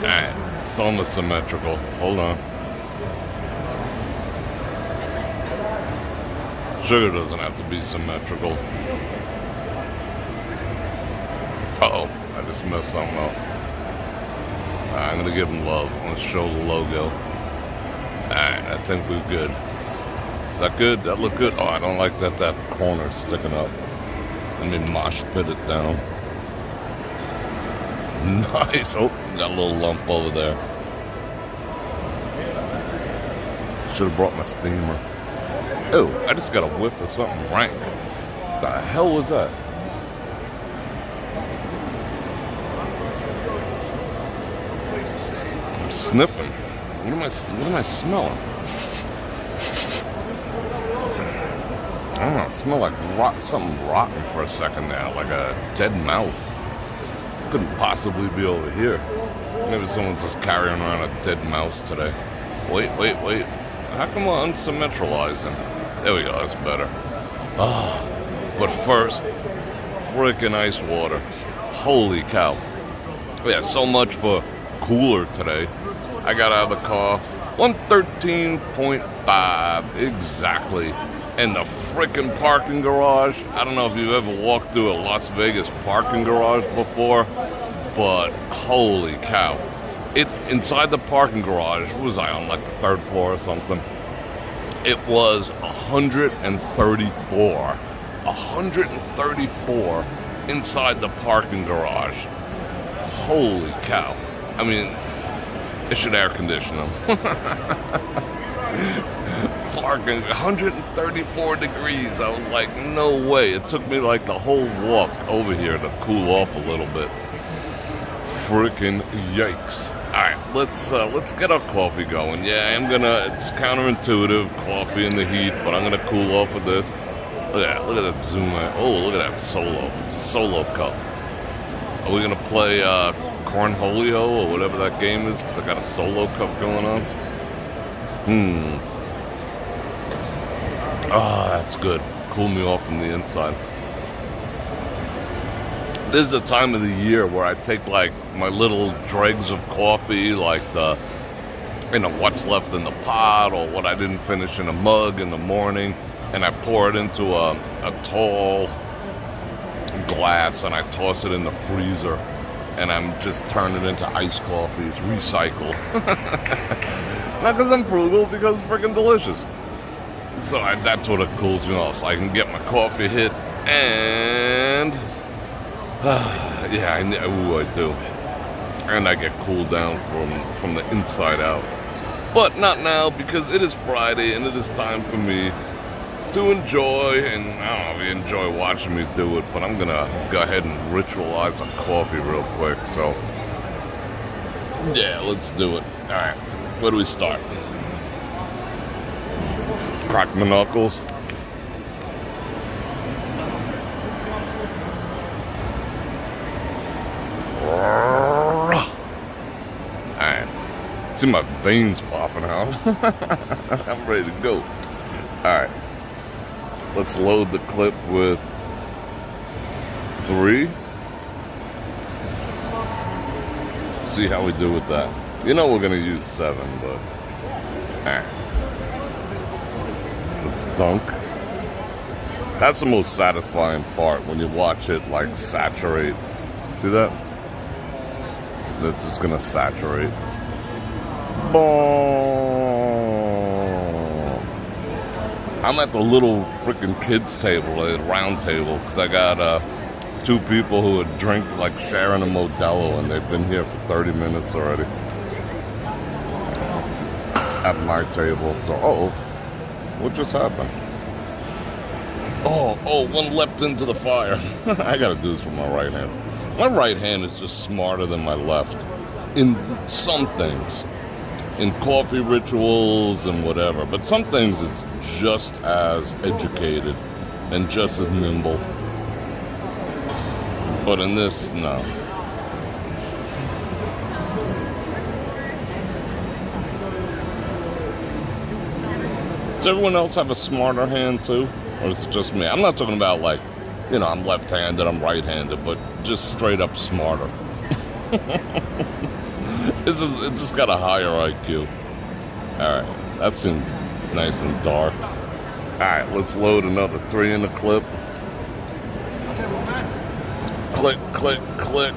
Alright, it's almost symmetrical. Hold on. Sugar doesn't have to be symmetrical. Uh-oh, I just messed something up. I'm gonna give him love. Let's show the logo. Alright, I think we're good. Is that good? That look good? Oh, I don't like that corner's sticking up. Let me mosh pit it down. Nice. Oh, got a little lump over there. Should have brought my steamer. Oh, I just got a whiff of something rank. What the hell was that? I'm sniffing. What am I smelling? I don't know. It smelled like something rotten for a second there, like a dead mouse. Couldn't possibly be over here. Maybe someone's just carrying around a dead mouse today. Wait. How come we're unsymmetralizing? There we go, that's better. But first, frickin' ice water. Holy cow. Yeah, so much for cooler today. I got out of the car, 113.5 exactly. In the frickin' parking garage. I don't know if you've ever walked through a Las Vegas parking garage before, but holy cow. Inside the parking garage, what was I on, like the third floor or something? It was 134. 134 inside the parking garage. Holy cow. I mean, it should air condition them. Parking 134 degrees. I was like, no way. It took me like the whole walk over here to cool off a little bit. Freaking yikes. Alright, let's get our coffee going. Yeah, it's counterintuitive, coffee in the heat, but I'm gonna cool off with this. Look at that zoom in. Oh, look at that solo. It's a solo cup. Are we gonna play Cornholio or whatever that game is? Because I got a solo cup going on. That's good. Cool me off from the inside. This is the time of the year where I take like my little dregs of coffee, like what's left in the pot or what I didn't finish in a mug in the morning, and I pour it into a tall glass and I toss it in the freezer, and I'm just turning it into iced coffees, recycle. Not because I'm frugal, because it's freaking delicious. So that's what it cools me off, so I can get my coffee hit, and yeah, I do. And I get cooled down from the inside out. But not now, because it is Friday, and it is time for me to enjoy, and I don't know if you enjoy watching me do it, but I'm going to go ahead and ritualize a coffee real quick, so yeah, let's do it. All right, where do we start? Crack my knuckles. Alright. See my veins popping out. I'm ready to go. Alright. Let's load the clip with 3. Let's see how we do with that. You know we're going to use 7, but alright. Let's dunk. That's the most satisfying part when you watch it like saturate. See that? That's just gonna saturate. Boom. I'm at the little freaking kids table, the round table, because I got 2 people who would drink like sharing a Modelo, and they've been here for 30 minutes already at my table. So, what just happened? Oh, one leapt into the fire. I gotta do this with my right hand. My right hand is just smarter than my left in some things. In coffee rituals and whatever. But some things it's just as educated and just as nimble. But in this, no. Does everyone else have a smarter hand too? Or is it just me? I'm not talking about like, I'm left-handed, I'm right-handed, but just straight up smarter. It's just got a higher IQ. All right, that seems nice and dark. All right, let's load another 3 in the clip. Click, click, click.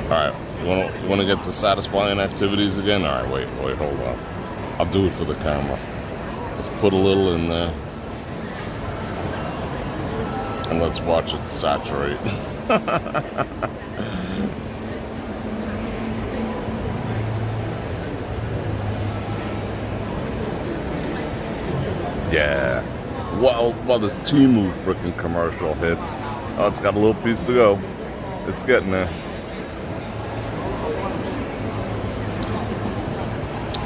All right, want to get the satisfying activities again? All right, wait, hold on. I'll do it for the camera. Let's put a little in there. And let's watch it saturate. Yeah. While this Temu freaking commercial hits. Oh, it's got a little piece to go. It's getting there.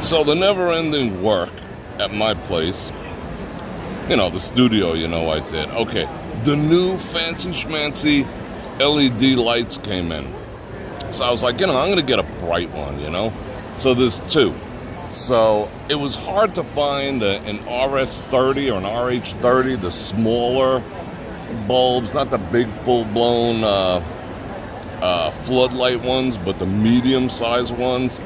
So the never-ending work at my place, the studio, I did. Okay, the new fancy schmancy LED lights came in. So I was like, I'm going to get a bright one, So there's 2. So it was hard to find an RS30 or an RH30, the smaller bulbs, not the big full-blown floodlight ones, but the medium-sized ones.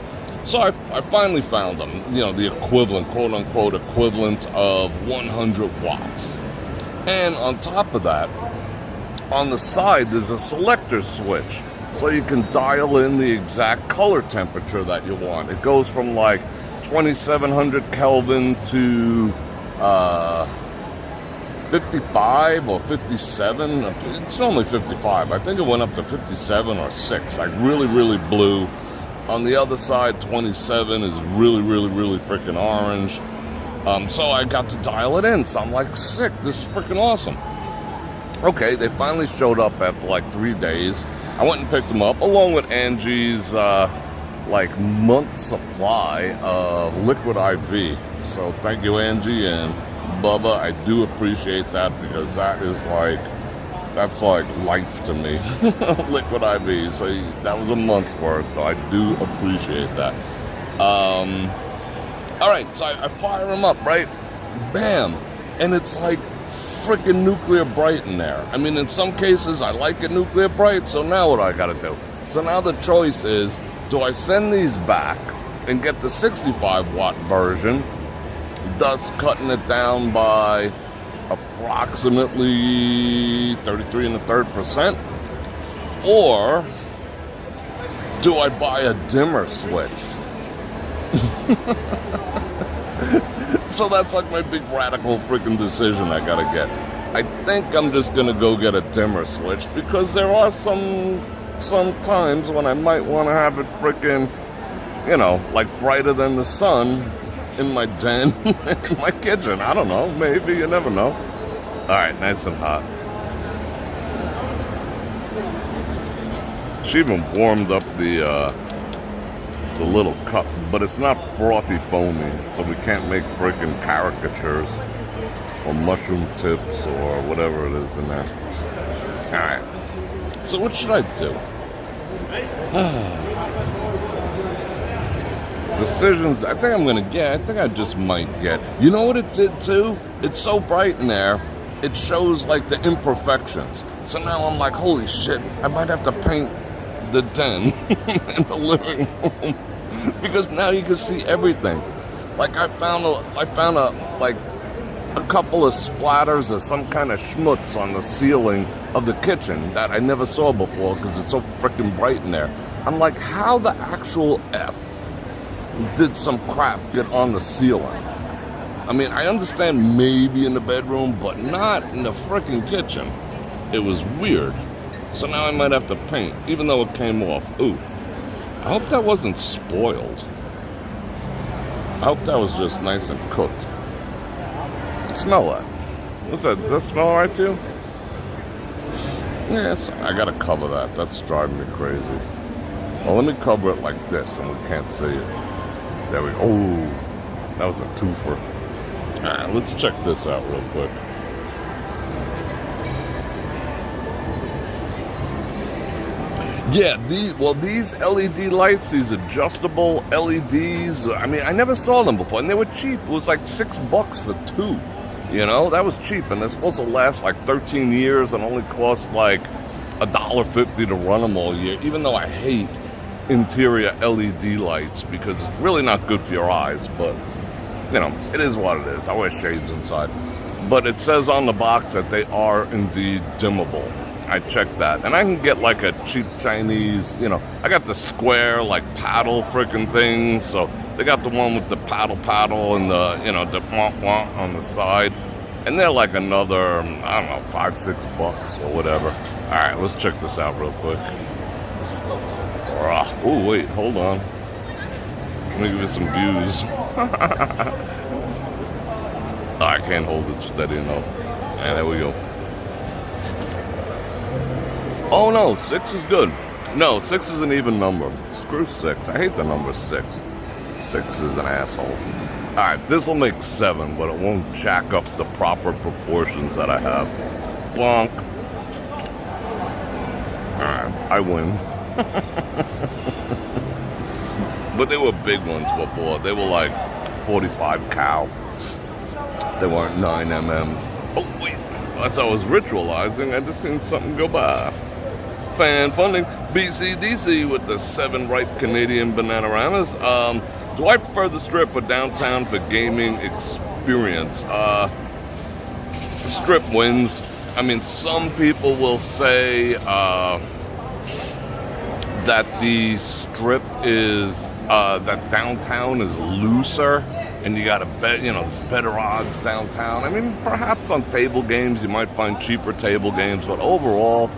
So I finally found them, the equivalent, quote-unquote equivalent of 100 watts. And on top of that, on the side, there's a selector switch. So you can dial in the exact color temperature that you want. It goes from like 2700 Kelvin to 55 or 57. It's only 55. I think it went up to 57 or 6. Like really blue. On the other side, 27 is really freaking orange. So I got to dial it in. So I'm like, sick. This is freaking awesome. Okay, they finally showed up after like 3 days. I went and picked them up along with Angie's month supply of liquid IV. So thank you, Angie and Bubba. I do appreciate that because that's like life to me. Liquid IV. So that was a month's worth. So I do appreciate that. All right, so I fire them up, right? Bam. And it's like freaking nuclear bright in there. I mean, in some cases, I like it nuclear bright, so now what do I gotta do? So now the choice is, do I send these back and get the 65 watt version, thus cutting it down by approximately 33 1/3%? Or do I buy a dimmer switch? So that's like my big radical freaking decision I gotta get. I think I'm just gonna go get a dimmer switch because there are some times when I might want to have it freaking, like brighter than the sun in my den, in my kitchen. I don't know, maybe, you never know. All right, nice and hot. She even warmed up the little cup, but it's not frothy foamy, so we can't make freaking caricatures or mushroom tips or whatever it is in there. All right, so what should I do? Decisions. I think I just might get. You know what it did too? It's so bright in there, it shows like the imperfections. So now I'm like, holy shit, I might have to paint the den in the living room because now you can see everything. Like I found a couple of splatters of some kind of schmutz on the ceiling of the kitchen that I never saw before because it's so freaking bright in there. I'm like, how the actual F did some crap get on the ceiling? I mean, I understand maybe in the bedroom, but not in the freaking kitchen. It was weird. So now I might have to paint, even though it came off. Ooh, I hope that wasn't spoiled. I hope that was just nice and cooked. Smell that. What's that? Does that smell all right to you? Yes, I gotta cover that. That's driving me crazy. Well, let me cover it like this and we can't see it. There we go. Oh, that was a twofer. All right, let's check this out real quick. Yeah, these LED lights, these adjustable LEDs, I mean, I never saw them before, and they were cheap. It was like $6 for 2, that was cheap, and they're supposed to last like 13 years and only cost like $1.50 to run them all year, even though I hate interior LED lights because it's really not good for your eyes. But, you know, it is what it is. I wear shades inside. But it says on the box that they are indeed dimmable. I checked that. And I can get like a cheap Chinese, you know, I got the square, like, paddle freaking thing. So they got the one with the paddle and the, you know, the wah on the side. And they're like another, I don't know, $5-6 or whatever. All right, let's check this out real quick. Oh, wait, hold on. Let me give you some views. I can't hold it steady enough. And there we go. Oh, no, 6 is good. No, 6 is an even number. Screw 6. I hate the number 6. 6 is an asshole. All right, this will make 7, but it won't jack up the proper proportions that I have. Bonk. All right, I win. But they were big ones before. They were like 45 cal. They weren't 9 mm's. Oh, wait. As I was ritualizing, I just seen something go by. Fan funding. BCDC with the 7 ripe Canadian Banananas. Do I prefer the Strip or downtown for gaming experience? Strip wins. I mean, some people will say that the Strip is, that downtown is looser, and you gotta bet, you know, there's better odds downtown. I mean, perhaps on table games you might find cheaper table games, but overall,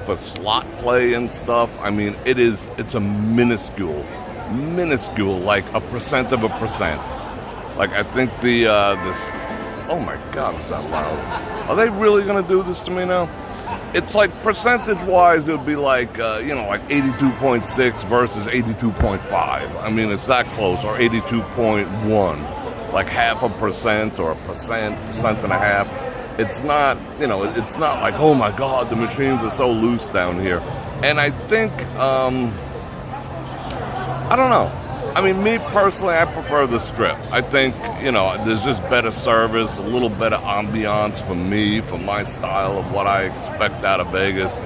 for slot play and stuff, I mean, it's a minuscule, like a percent of a percent. Like, I think this, oh my God, is that loud? Are they really gonna do this to me now? It's like percentage-wise, it would be like, you know, like 82.6 versus 82.5. I mean, it's that close, or 82.1, like 0.5% or 1.5%. It's not, you know, it's not like, oh my God, the machines are so loose down here. And I think, I don't know. I mean, me personally, I prefer the Strip. I think, you know, there's just better service, a little better ambiance for me, for my style of what I expect out of Vegas.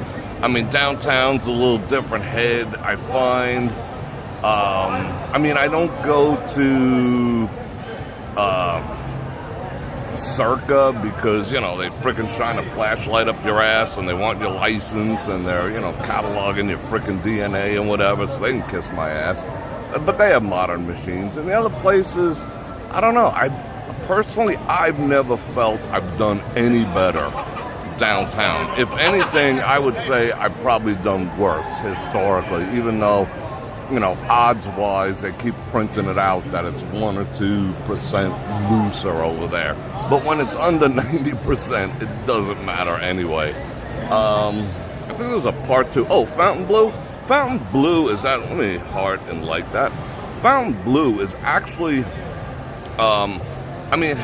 I mean, downtown's a little different head, I find. I mean, I don't go to Circa because, you know, they frickin' shine a flashlight up your ass and they want your license and they're, you know, cataloging your frickin' DNA and whatever, so they can kiss my ass. But they have modern machines. And the other places, I don't know. I've never felt I've done any better downtown. If anything, I would say I've probably done worse historically, even though, you know, odds-wise, they keep printing it out that it's 1 or 2% looser over there. But when it's under 90%, it doesn't matter anyway. I think there was a part 2. Oh, Fountain Blue? Fountain Blue is that, let me heart and like that. Fountain Blue is actually, I mean,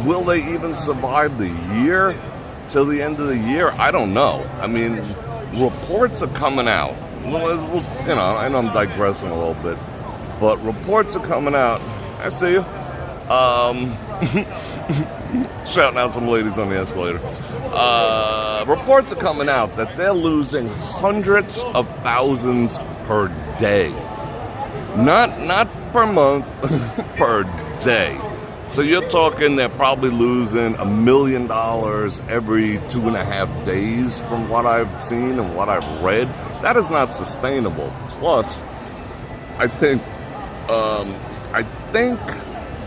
will they even survive the year till the end of the year? I don't know. I mean, reports are coming out. Well, you know, I know I'm digressing a little bit, but reports are coming out. I see you. Shouting out some ladies on the escalator. Reports are coming out that they're losing hundreds of thousands per day. Not per month, per day. So you're talking they're probably losing $1 million every 2.5 days from what I've seen and what I've read. That is not sustainable. Plus, I think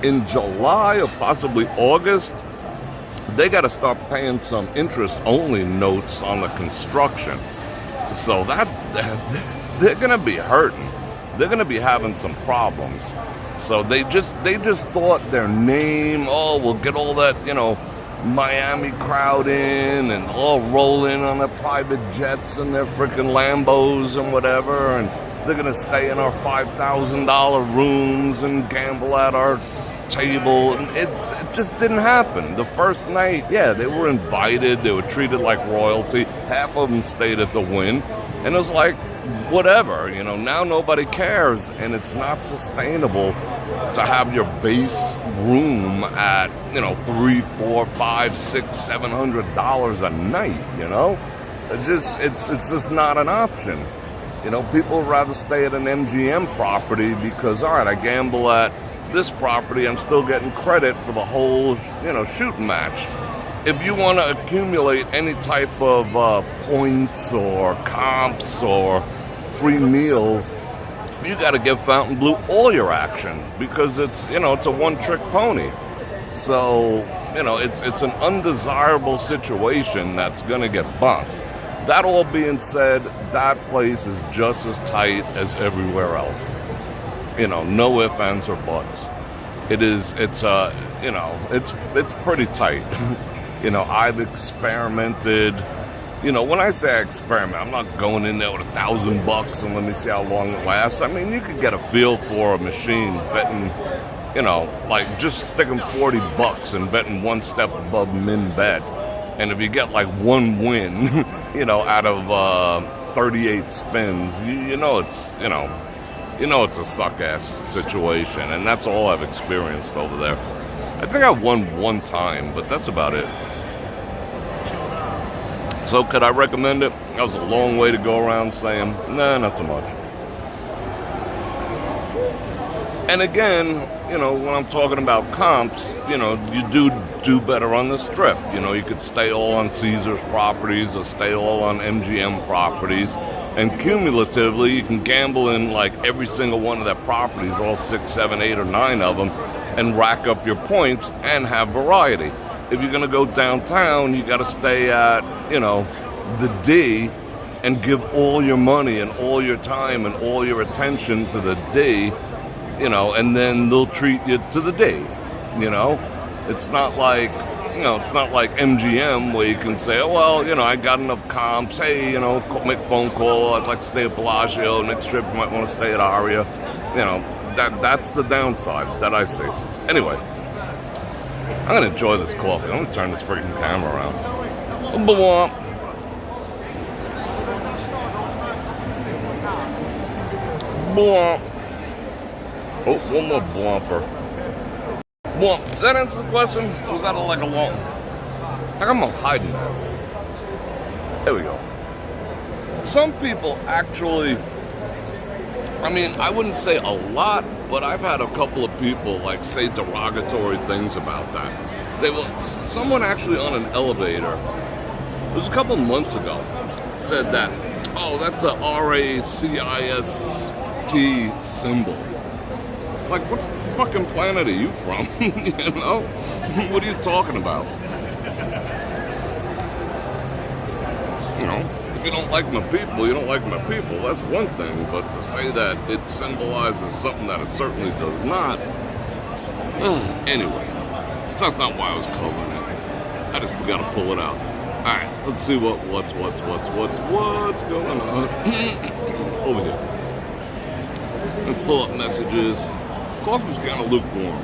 in July or possibly August, they got to start paying some interest-only notes on the construction. So that they're going to be hurting. They're going to be having some problems. So they just thought their name, oh, we'll get all that, you know, Miami crowd in and all roll in on their private jets and their freaking Lambos and whatever, and they're going to stay in our $5,000 rooms and gamble at our table, and it just didn't happen. The first night, yeah, they were invited, they were treated like royalty, half of them stayed at the Wynn, and it was like, whatever, you know, now nobody cares, and it's not sustainable to have your base room at, you know, $300, $400, $500, $600, $700 a night, you know? It's just not an option. You know, people would rather stay at an MGM property because, all right, I gamble at this property, I'm still getting credit for the whole, shooting match. If you want to accumulate any type of points or comps or free meals, you got to give Fontainebleau all your action because it's a one-trick pony. So, it's an undesirable situation that's going to get bumped. That all being said, that place is just as tight as everywhere else. No ifs, ands, or buts. It's pretty tight. I've experimented. When I say experiment, I'm not going in there with $1,000 and let me see how long it lasts. I mean, you could get a feel for a machine betting, like just sticking $40 and betting one step above min bet. And if you get like one win, out of 38 spins, it's a suck-ass situation. And that's all I've experienced over there. I think I won one time, but that's about it. So could I recommend it? That was a long way to go around saying, nah, not so much. And again, when I'm talking about comps, you do better on the Strip. You could stay all on Caesars properties or stay all on MGM properties. And cumulatively, you can gamble in like every single one of their properties, all 6, 7, 8, or 9 of them, and rack up your points and have variety. If you're going to go downtown, you got to stay at, the D and give all your money and all your time and all your attention to the D, and then they'll treat you to the D, It's not like, MGM where you can say, oh, well, I got enough comps. Hey, make a phone call. I'd like to stay at Bellagio. Next trip, you might want to stay at Aria. That's the downside that I see. Anyway, I'm going to enjoy this coffee. I'm going to turn this freaking camera around. Bwomp. Bwomp. Oh, one more blomper. Bwomp. Does that answer the question? Or was that like a long? How come I'm hiding that? There we go. Some people actually, I wouldn't say a lot, but I've had a couple of people say derogatory things about that. Someone actually on an elevator, it was a couple months ago, said that, oh, that's a RACIST symbol. Like, what fucking planet are you from? What are you talking about? If you don't like my people, you don't like my people. That's one thing. But to say that it symbolizes something that it certainly does not. Anyway, that's not why I was covering it. I just forgot to pull it out. All right, let's see what's going on over here. Let's pull up messages. Coffee's kind of lukewarm,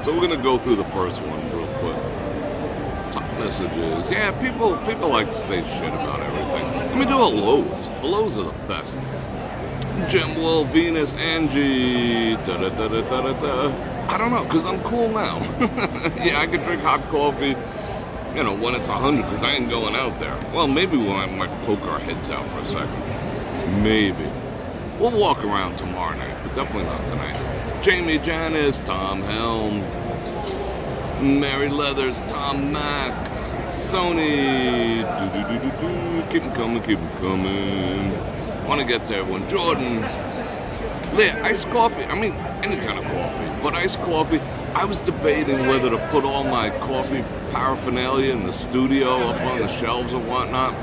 so we're gonna go through the first one real quick. Top messages. Yeah, people like to say shit about everything. Let me do hellos. Hellos are the best. Gem Will, Venus, Angie. I don't know, because I'm cool now. Yeah, I could drink hot coffee, when it's 100, because I ain't going out there. Well, maybe we might poke our heads out for a second. Maybe. We'll walk around tomorrow night, but definitely not tonight. Jamie Janice, Tom Helm, Mary Leathers, Tom Mack, Sony, keep them coming. Want to get to everyone. Jordan, yeah, iced coffee. Any kind of coffee, but iced coffee. I was debating whether to put all my coffee paraphernalia in the studio up on the shelves and whatnot.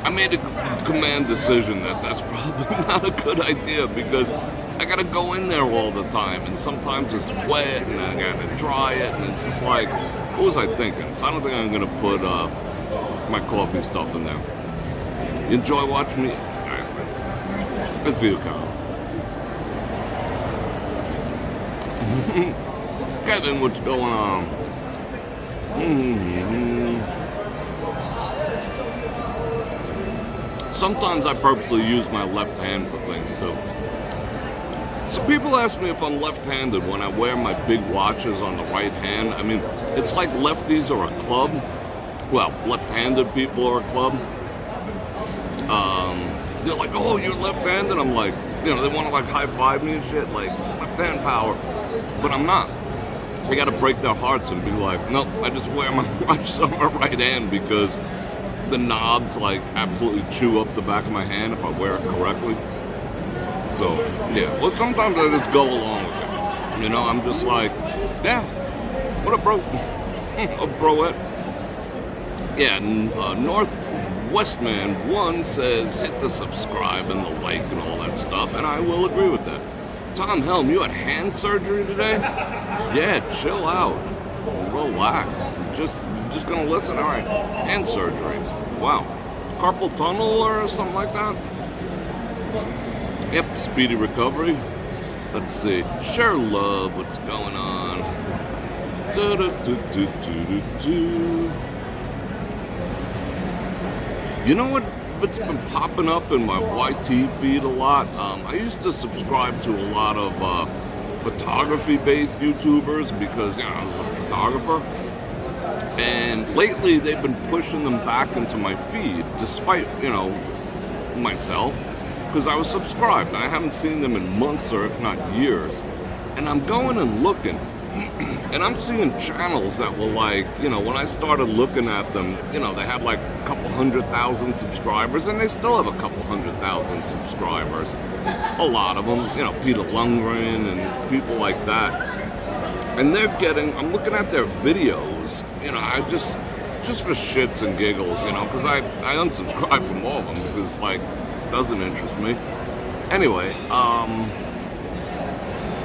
I made a command decision that that's probably not a good idea because I gotta go in there all the time, and sometimes it's wet, and I gotta dry it, and it's just like, what was I thinking? So I don't think I'm gonna put my coffee stuff in there. You enjoy watching me? Alright, let's view Kyle. Kevin, what's going on? Sometimes I purposely use my left hand for things too. So people ask me if I'm left-handed when I wear my big watches on the right hand. It's like lefties are a club. Well, left-handed people are a club. they're like, oh, you're left-handed? I'm like, they want to like high-five me and shit, like, left-hand power. But I'm not. I got to break their hearts and be like, nope, I just wear my watch on my right hand because the knobs like absolutely chew up the back of my hand if I wear it correctly. So, yeah. Well, sometimes I just go along with it. I'm just like, yeah, what a bro. A broette. Yeah, Northwestman 1 says hit the subscribe and the like and all that stuff, and I will agree with that. Tom Helm, you had hand surgery today? Yeah, chill out. Relax. Just gonna listen? Alright. Hand surgery. Wow. Carpal tunnel or something like that? Yep, speedy recovery. Let's see. Share love, what's going on? You know what's been popping up in my YT feed a lot? I used to subscribe to a lot of photography-based YouTubers because I was a photographer. And lately they've been pushing them back into my feed, despite, myself, because I was subscribed. I haven't seen them in months or if not years. And I'm going and looking, and I'm seeing channels that were like, when I started looking at them, they had like a couple 100,000 subscribers, and they still have a couple 100,000 subscribers. A lot of them, Peter Lundgren and people like that. And I'm looking at their videos, I just for shits and giggles, because I unsubscribe from all of them because, like, it doesn't interest me. Anyway,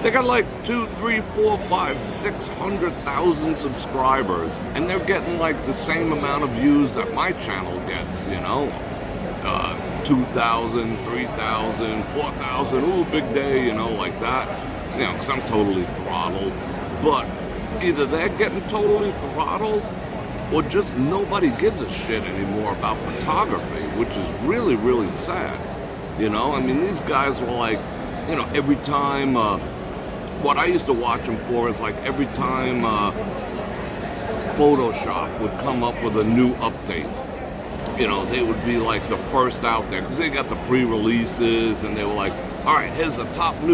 they got like 2, 3, 4, 5, 600,000 subscribers, and they're getting like the same amount of views that my channel gets, 2,000, 3,000, 4,000, ooh, big day, like that, because I'm totally throttled. But either they're getting totally throttled, or just nobody gives a shit anymore about photography, which is really, really sad. These guys were like, every time, what I used to watch them for is like every time Photoshop would come up with a new update, they would be like the first out there because they got the pre-releases, and they were like, all right, here's the top 10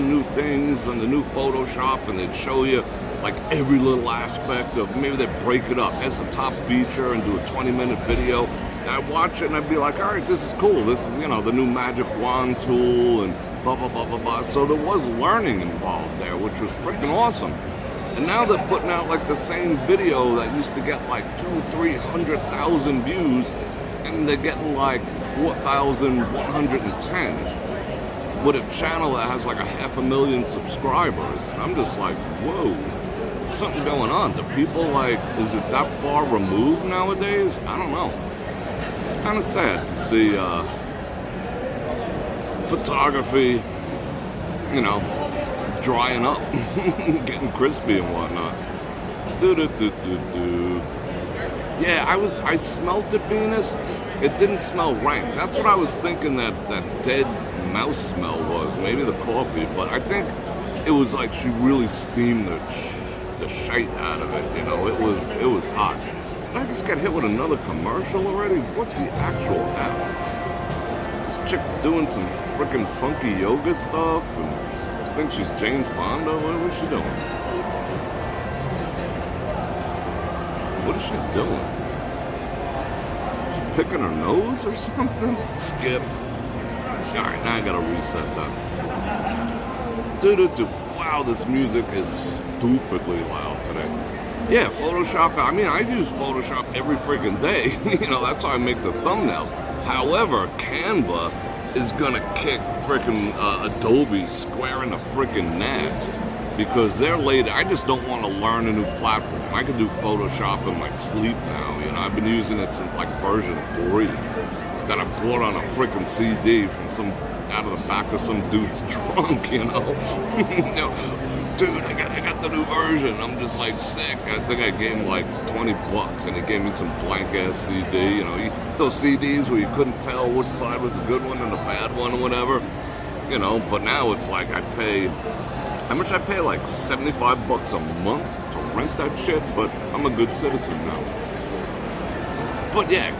new things on the new Photoshop, and they'd show you like every little aspect of, maybe they'd break it up. Here's the top feature and do a 20-minute video. And I'd watch it and I'd be like, all right, this is cool. This is, the new magic wand tool and blah, blah, blah, blah, blah. So there was learning involved there, which was freaking awesome. And now they're putting out like the same video that used to get like 200,000-300,000 views, and they're getting like 4,110 with a channel that has like 500,000 subscribers. And I'm just like, whoa, something going on. Do people like, is it that far removed nowadays? I don't know. It's kind of sad to see photography, drying up, getting crispy and whatnot. Yeah, I smelled it, Venus. It didn't smell rank. That's what I was thinking that dead mouse smell was. Maybe the coffee, but I think it was like she really steamed the shite out of it. It was hot. Did I just get hit with another commercial already? What the actual F? This chick's doing some freaking funky yoga stuff, and I think she's Jane Fonda. What is she doing? What is she doing? She's picking her nose or something? Skip. Alright, now I gotta reset that. Wow, this music is stupidly loud today. Yeah, Photoshop, I use Photoshop every freaking day. That's how I make the thumbnails. However, Canva is gonna kick freaking Adobe square in the freaking net because they're late. I just don't want to learn a new platform. I can do Photoshop in my sleep now. I've been using it since like version 3 that I bought on a freaking CD from out of the back of some dude's trunk. Dude, I got the new version. I'm just like sick. I think I gave him like $20 and he gave me some blank ass CD. Those CDs where you couldn't tell which side was a good one and a bad one or whatever. But now it's like I pay, how much I pay? Like $75 a month to rent that shit, but I'm a good citizen now. But yeah,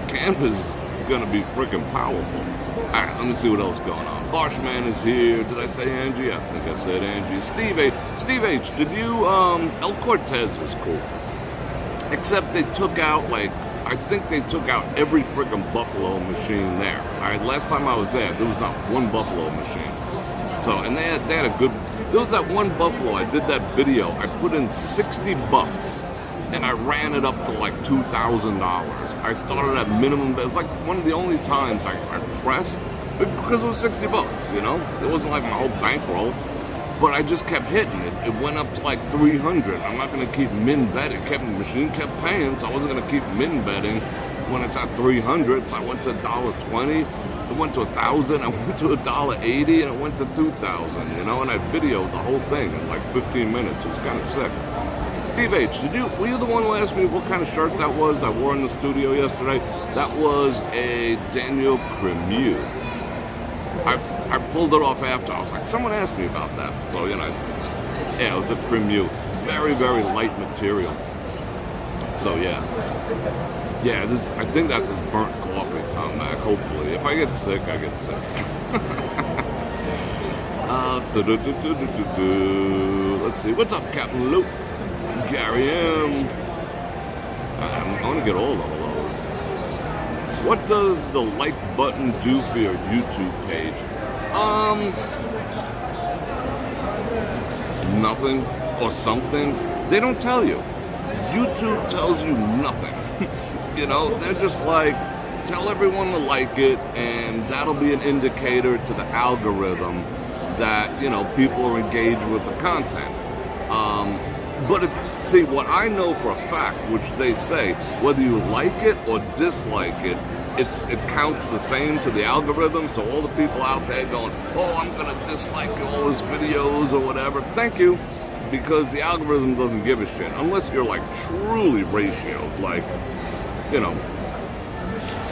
Canva's gonna be freaking powerful. Alright, let me see what else is going on. Barshman is here. Did I say Angie? I think I said Angie. Steve H, did you, El Cortez is cool. Except they took out, like, I think they took out every freaking Buffalo machine there. Alright, last time I was there was not one Buffalo machine. So, and they had a good, there was that one Buffalo, I did that video, I put in $60, and I ran it up to like $2,000. I started at minimum, it was like one of the only times I pressed, because it was $60, you know? It wasn't like my whole bankroll, but I just kept hitting it. It went up to like 300. I'm not gonna keep min betting. The machine kept paying, so I wasn't gonna keep min betting when it's at 300. So I went to $1.20. It went to 1,000. I went to $1.80, and it went to 2,000. You know, and I videoed the whole thing in like 15 minutes. It was kind of sick. Steve H, were you the one who asked me what kind of shirt that was I wore in the studio yesterday? That was a Daniel Cremieux. I pulled it off after. I was like, someone asked me about that. So, you know, yeah, it was a Cremieux. Very, very light material. So, yeah. Yeah, I think that's his burnt coffee, Tom Mac, hopefully. If I get sick, I get sick. Let's see. What's up, Captain Luke? Gary M. I want to get all of those. What does the like button do for your YouTube page? Nothing or something. They don't tell you. YouTube tells you nothing. You know, they're just like, tell everyone to like it, and that'll be an indicator to the algorithm that, you know, people are engaged with the content. But see, what I know for a fact, which they say, whether you like it or dislike it, it counts the same to the algorithm. So all the people out there going, oh, I'm going to dislike all his videos or whatever. Thank you. Because the algorithm doesn't give a shit. Unless you're like truly ratioed, like, you know,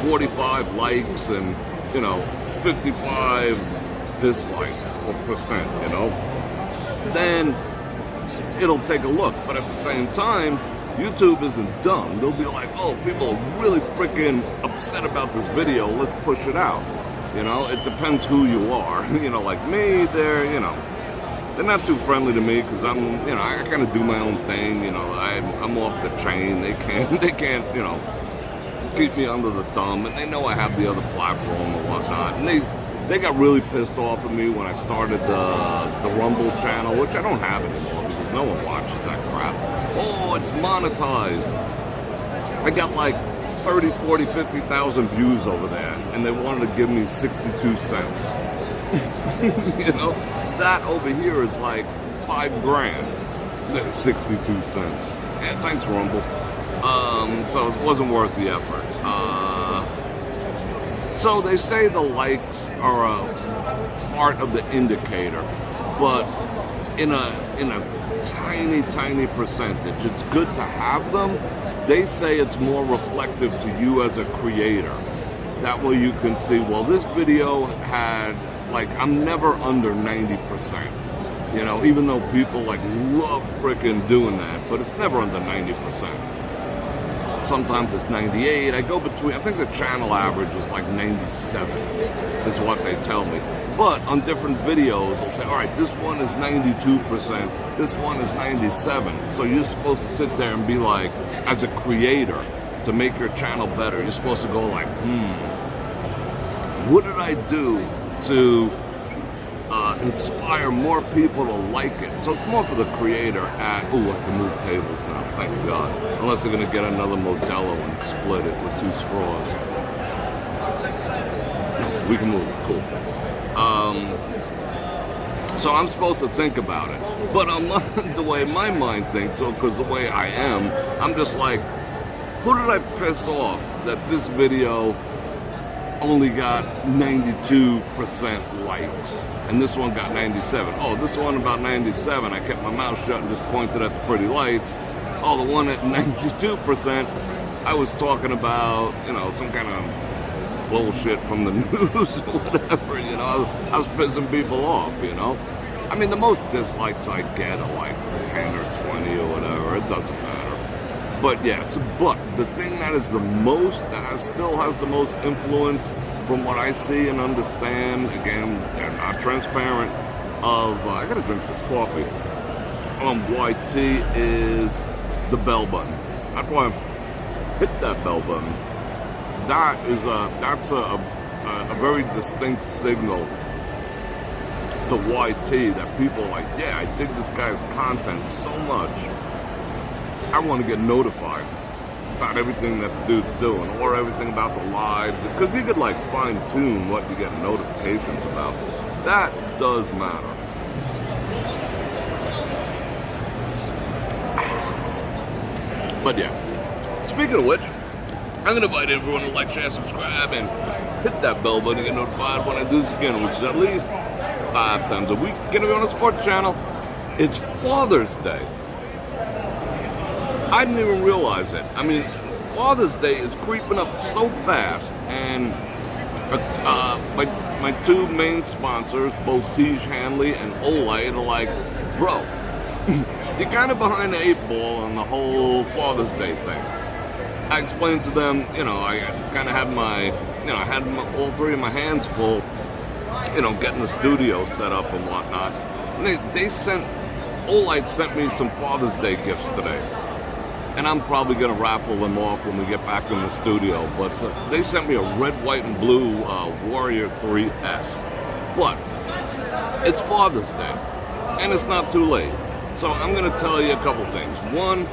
45 likes and, you know, 55 dislikes or percent, you know. Then it'll take a look. But at the same time, YouTube isn't dumb. They'll be like, oh, people are really freaking upset about this video. Let's push it out. You know, it depends who you are. You know, like me, they're not too friendly to me because I'm, you know, I kind of do my own thing. You know, I'm off the chain. They can't, you know, keep me under the thumb. And they know I have the other platform and whatnot. And they got really pissed off at me when I started the Rumble channel, which I don't have anymore because no one watches that crap. Oh, it's monetized. I got like 30, 40, 50,000 views over there, and they wanted to give me 62 cents. You know, that over here is like $5,000. 62 cents. Yeah, thanks, Rumble. So it wasn't worth the effort. So they say the likes are a part of the indicator, but in a tiny percentage. It's good to have them. They say it's more reflective to you as a creator. That way you can see, well, this video had, like, I'm never under 90%. You know, even though people like love freaking doing that, but it's never under 90%. Sometimes it's 98. I go between, I think the channel average is like 97 is what they tell me. But on different videos, they'll say, all right, this one is 92%, this one is 97. So you're supposed to sit there and be like, as a creator, to make your channel better, you're supposed to go like, what did I do to inspire more people to like it? So it's more for the creator at, ooh, I can move tables now, thank God. Unless they're gonna get another Modelo and split it with 2 straws. We can move, cool. So I'm supposed to think about it. But I'm not the way my mind thinks, so because the way I am, I'm just like, who did I piss off that this video only got 92% likes? And this one got 97. Oh, this one about 97, I kept my mouth shut and just pointed at the pretty lights. Oh, the one at 92%, I was talking about, you know, some kind of bullshit from the news or whatever, you know. I was pissing people off, you know. I mean, the most dislikes I get are like 10 or 20 or whatever. It doesn't matter. But yes, but the thing that is the most, still has the most influence from what I see and understand, again, not transparent, I gotta drink this coffee, YT is the bell button. That's why I hit that bell button. That's a very distinct signal to YT that people are like, yeah, I dig this guy's content so much. I want to get notified about everything that the dude's doing, or everything about the lives, because you could like fine tune what you get notifications about. That does matter. But yeah, speaking of which, I'm going to invite everyone to like, share, subscribe, and hit that bell button to get notified when I do this again, which is at least 5 times a week. Going to be on a sports channel. It's Father's Day. I didn't even realize it. I mean, Father's Day is creeping up so fast, and my two main sponsors, both Tiege Hanley and Olay, are like, bro, you're kind of behind the 8 ball on the whole Father's Day thing. I explained to them, I kind of had I had all 3 of my hands full, getting the studio set up and whatnot. And Olay sent me some Father's Day gifts today. And I'm probably going to raffle them off when we get back in the studio. But they sent me a red, white, and blue Warrior 3S. But it's Father's Day, and it's not too late. So I'm going to tell you a couple things. One,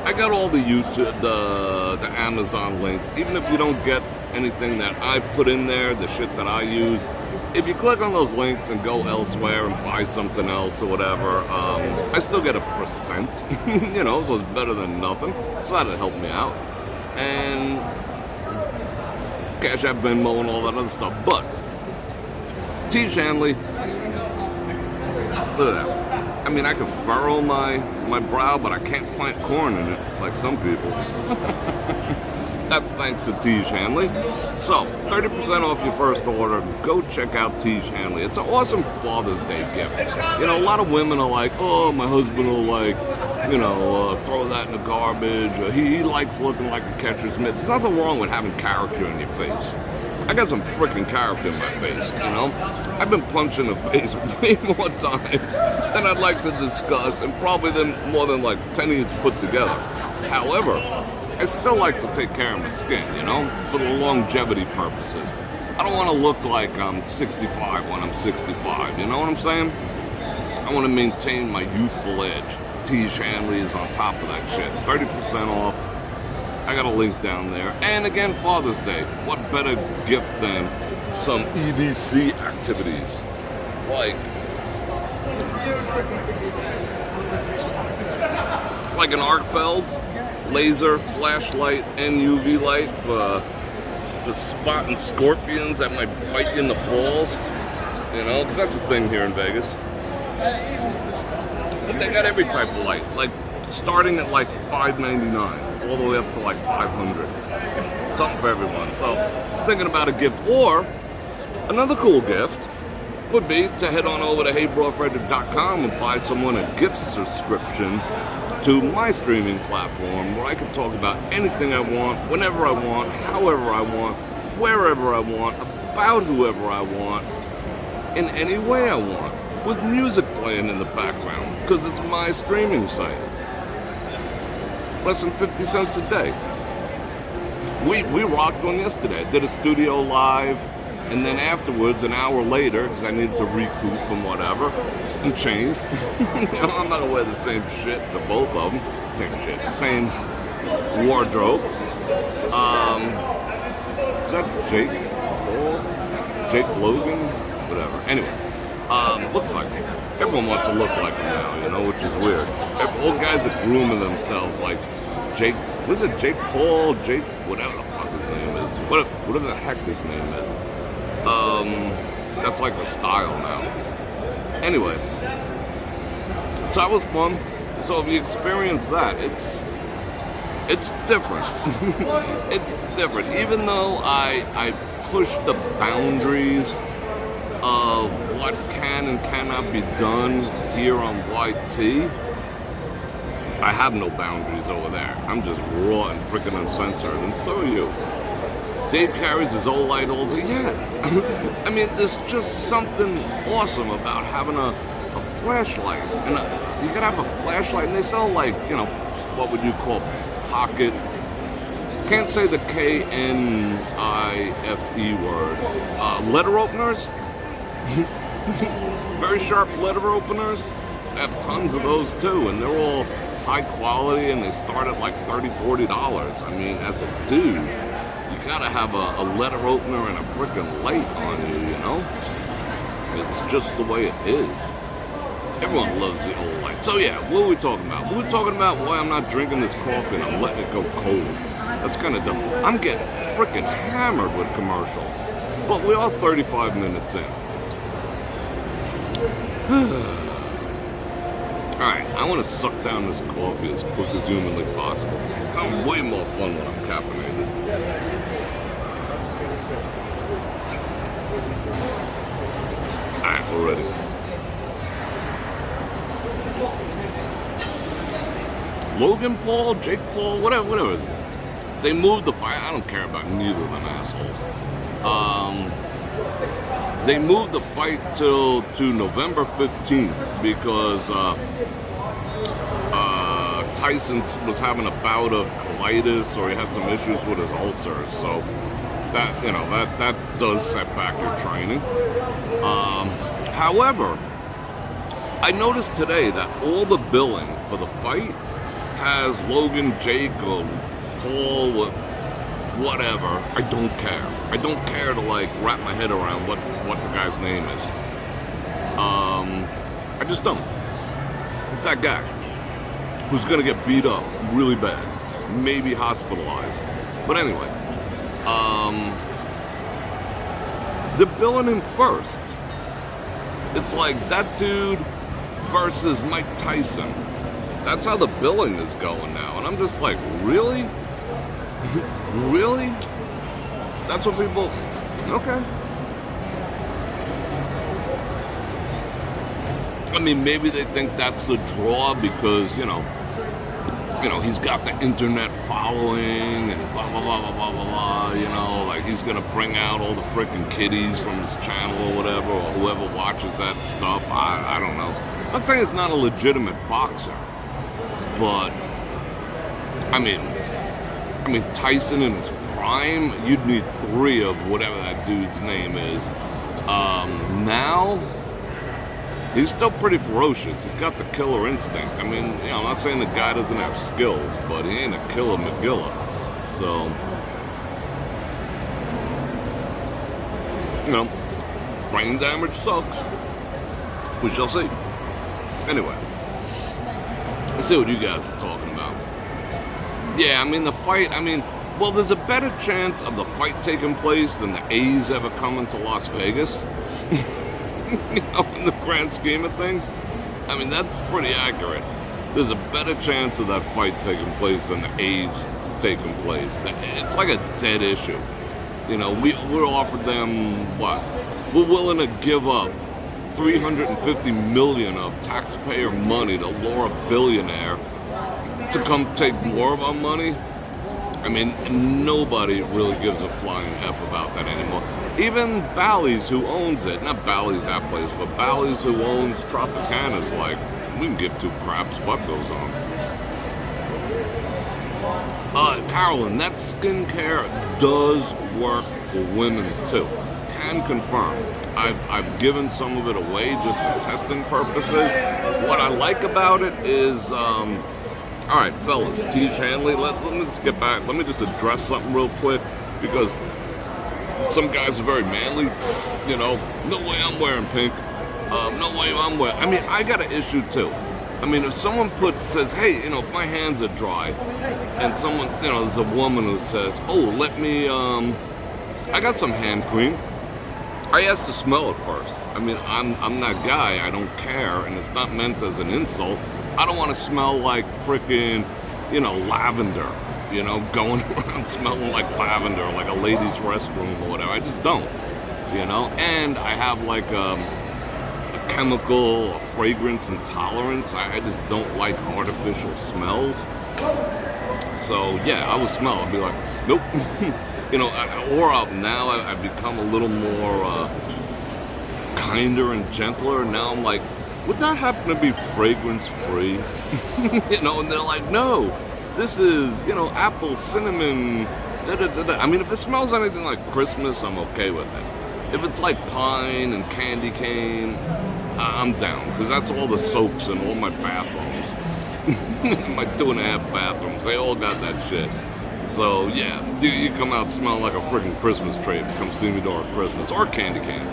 I got all the YouTube, the Amazon links. Even if you don't get anything that I put in there, the shit that I use, if you click on those links and go elsewhere and buy something else or whatever, I still get a percent, so it's better than nothing. So that'll help me out. And Cash App, Venmo, and all that other stuff. But Tiege Hanley, look at that. I mean, I can furrow my brow, but I can't plant corn in it like some people. That's thanks to Tiege Hanley. So, 30% off your first order. Go check out Tiege Hanley. It's an awesome Father's Day gift. A lot of women are like, oh, my husband will throw that in the garbage. Or he likes looking like a catcher's mitt. There's nothing wrong with having character in your face. I got some freaking character in my face, I've been punched in the face way more times than I'd like to discuss, and probably more than like 10 of you put together. However, I still like to take care of my skin, for the longevity purposes. I don't want to look like I'm 65 when I'm 65, you know what I'm saying? I want to maintain my youthful edge. Tiege Hanley is on top of that shit. 30% off. I got a link down there. And again, Father's Day. What better gift than some EDC activities? Like an arc feld, laser, flashlight, and UV light for spotting scorpions that might bite you in the balls. Because that's the thing here in Vegas. But they got every type of light. Like, starting at like $5.99. All the way up to like 500. Something for everyone. So, thinking about a gift. Or, another cool gift would be to head on over to heybrorfredrik.com and buy someone a gift subscription to my streaming platform, where I can talk about anything I want, whenever I want, however I want, wherever I want, about whoever I want, in any way I want, with music playing in the background, because it's my streaming site. Less than 50 cents a day. We rocked one yesterday. I did a studio live, and then afterwards, an hour later, because I needed to recoup and whatever, and change. I'm not gonna wear the same shit to both of them. Same shit, same wardrobe. Is that Jake Paul? Jake Logan? Whatever. Anyway, looks like it. Everyone wants to look like him now, which is weird. All guys are grooming themselves like Jake, was it Jake Paul, Jake, whatever the fuck his name is. Whatever the heck his name is. That's like a style now. Anyways, so that was fun. So if you experience that, it's different. It's different. Even though I push the boundaries of what can and cannot be done here on YT, I have no boundaries over there. I'm just raw and freaking uncensored, and so are you. Dave carries his old light all day. Yeah. I mean, there's just something awesome about having a flashlight. And you gotta have a flashlight, and they sell like, you know, what would you call pocket? Can't say the KNIFE word. Letter openers? Very sharp letter openers. I have tons of those too, and they're all high quality, and they start at like $30, $40. I mean, as a dude, you gotta have a letter opener and a freaking light on you, you know? It's just the way it is. Everyone loves the old light. So yeah, what are we talking about? We're talking about why I'm not drinking this coffee and I'm letting it go cold. That's kind of dumb. I'm getting freaking hammered with commercials. But we are 35 minutes in. Alright, I want to suck down this coffee as quick as humanly possible. It's way more fun when I'm caffeinated. Alright, we're ready. Logan Paul, Jake Paul, whatever. They moved the fight. I don't care about neither of them assholes. They moved the fight to November 15th because Tyson was having a bout of colitis, or he had some issues with his ulcers. So that, you know, that does set back your training. However, I noticed today that all the billing for the fight has Logan, Jake, or Paul, whatever. I don't care. I don't care to like wrap my head around what the guy's name is. I just don't. It's that guy who's gonna get beat up really bad, maybe hospitalized. But anyway, they're billing him first. It's like that dude versus Mike Tyson. That's how the billing is going now. And I'm just like, really? Really? That's what people... Okay. I mean, maybe they think that's the draw because, you know, he's got the internet following and blah, blah, blah, blah, blah, blah, blah, you know, like he's going to bring out all the freaking kiddies from his channel or whatever, or whoever watches that stuff. I don't know. I'm not saying it's not a legitimate boxer. But, I mean, Tyson in his prime, you'd need 3 of whatever that dude's name is. Now, he's still pretty ferocious. He's got the killer instinct. I mean, you know, I'm not saying the guy doesn't have skills, but he ain't a killer McGilla. So, you know, brain damage sucks. We shall see. Anyway. Let's see what you guys are talking about. Yeah, I mean, the fight, well, there's a better chance of the fight taking place than the A's ever coming to Las Vegas. You know, in the grand scheme of things. I mean, that's pretty accurate. There's a better chance of that fight taking place than the A's taking place. It's like a dead issue. You know, we're offered them, what? We're willing to give up $350 million of taxpayer money to lure a billionaire to come take more of our money. I mean, nobody really gives a flying F about that anymore. Even Bally's, who owns it, not Bally's that place, but Bally's, who owns Tropicana, is like, we can give 2 craps what goes on. Carolyn, that skincare does work for women too. Can confirm. I've given some of it away just for testing purposes. What I like about it is, all right, fellas, Tiege Hanley, let me just get back. Let me just address something real quick, because some guys are very manly. You know, no way I'm wearing pink. No way I'm wearing... I mean, I got an issue too. I mean, if someone says, hey, you know, if my hands are dry, and someone, you know, there's a woman who says, oh, let me, I got some hand cream. I asked to smell it first. I mean, I'm that guy. I don't care, and it's not meant as an insult. I don't want to smell like freaking, you know, lavender. You know, going around smelling like lavender, like a ladies' restroom or whatever. I just don't. You know, and I have like a chemical, a fragrance intolerance. I just don't like artificial smells. So yeah, I would smell. I'd be like, nope. You know, or now I've become a little more kinder and gentler. Now I'm like, would that happen to be fragrance free? You know, and they're like, no, this is, you know, apple, cinnamon, da-da-da-da. I mean, if it smells anything like Christmas, I'm okay with it. If it's like pine and candy cane, I'm down, because that's all the soaps in all my bathrooms. My 2.5 bathrooms, they all got that shit. So yeah, you come out smelling like a freaking Christmas tree if you come see me during Christmas, or candy cane.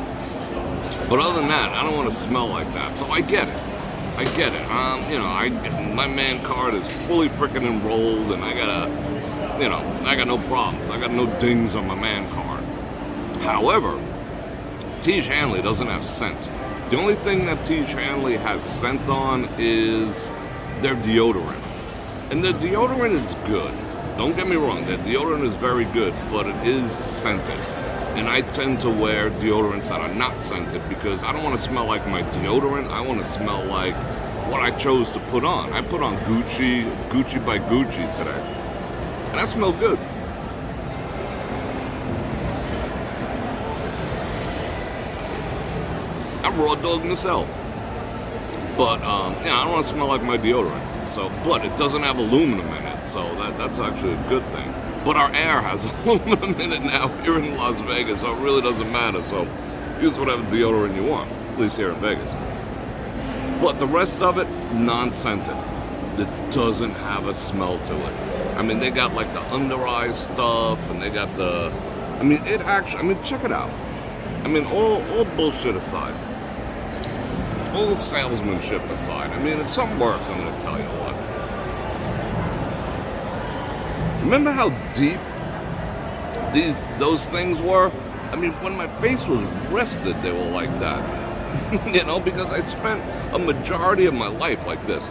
But other than that, I don't want to smell like that. So I get it. I get it. You know, my man card is fully freaking enrolled, and I got no problems. I got no dings on my man card. However, Tiege Hanley doesn't have scent. The only thing that Tiege Hanley has scent on is their deodorant. And their deodorant is good. Don't get me wrong, their deodorant is very good, but it is scented. And I tend to wear deodorants that are not scented because I don't want to smell like my deodorant. I want to smell like what I chose to put on. I put on Gucci by Gucci today. And I smell good. I raw dog myself. But, yeah, I don't want to smell like my deodorant. So, but it doesn't have aluminum in it, so that's actually a good thing. But our air has aluminum in it now here in Las Vegas, so it really doesn't matter. So use whatever deodorant you want, at least here in Vegas. But the rest of it, non-scented. It doesn't have a smell to it. I mean, they got like the under eye stuff, and they got the, I mean, it actually, I mean, check it out. I mean, all bullshit aside, all salesmanship aside, I mean, if something works, I'm gonna tell you what. Remember how deep those things were? I mean, when my face was rested, they were like that. You know, because I spent a majority of my life like this.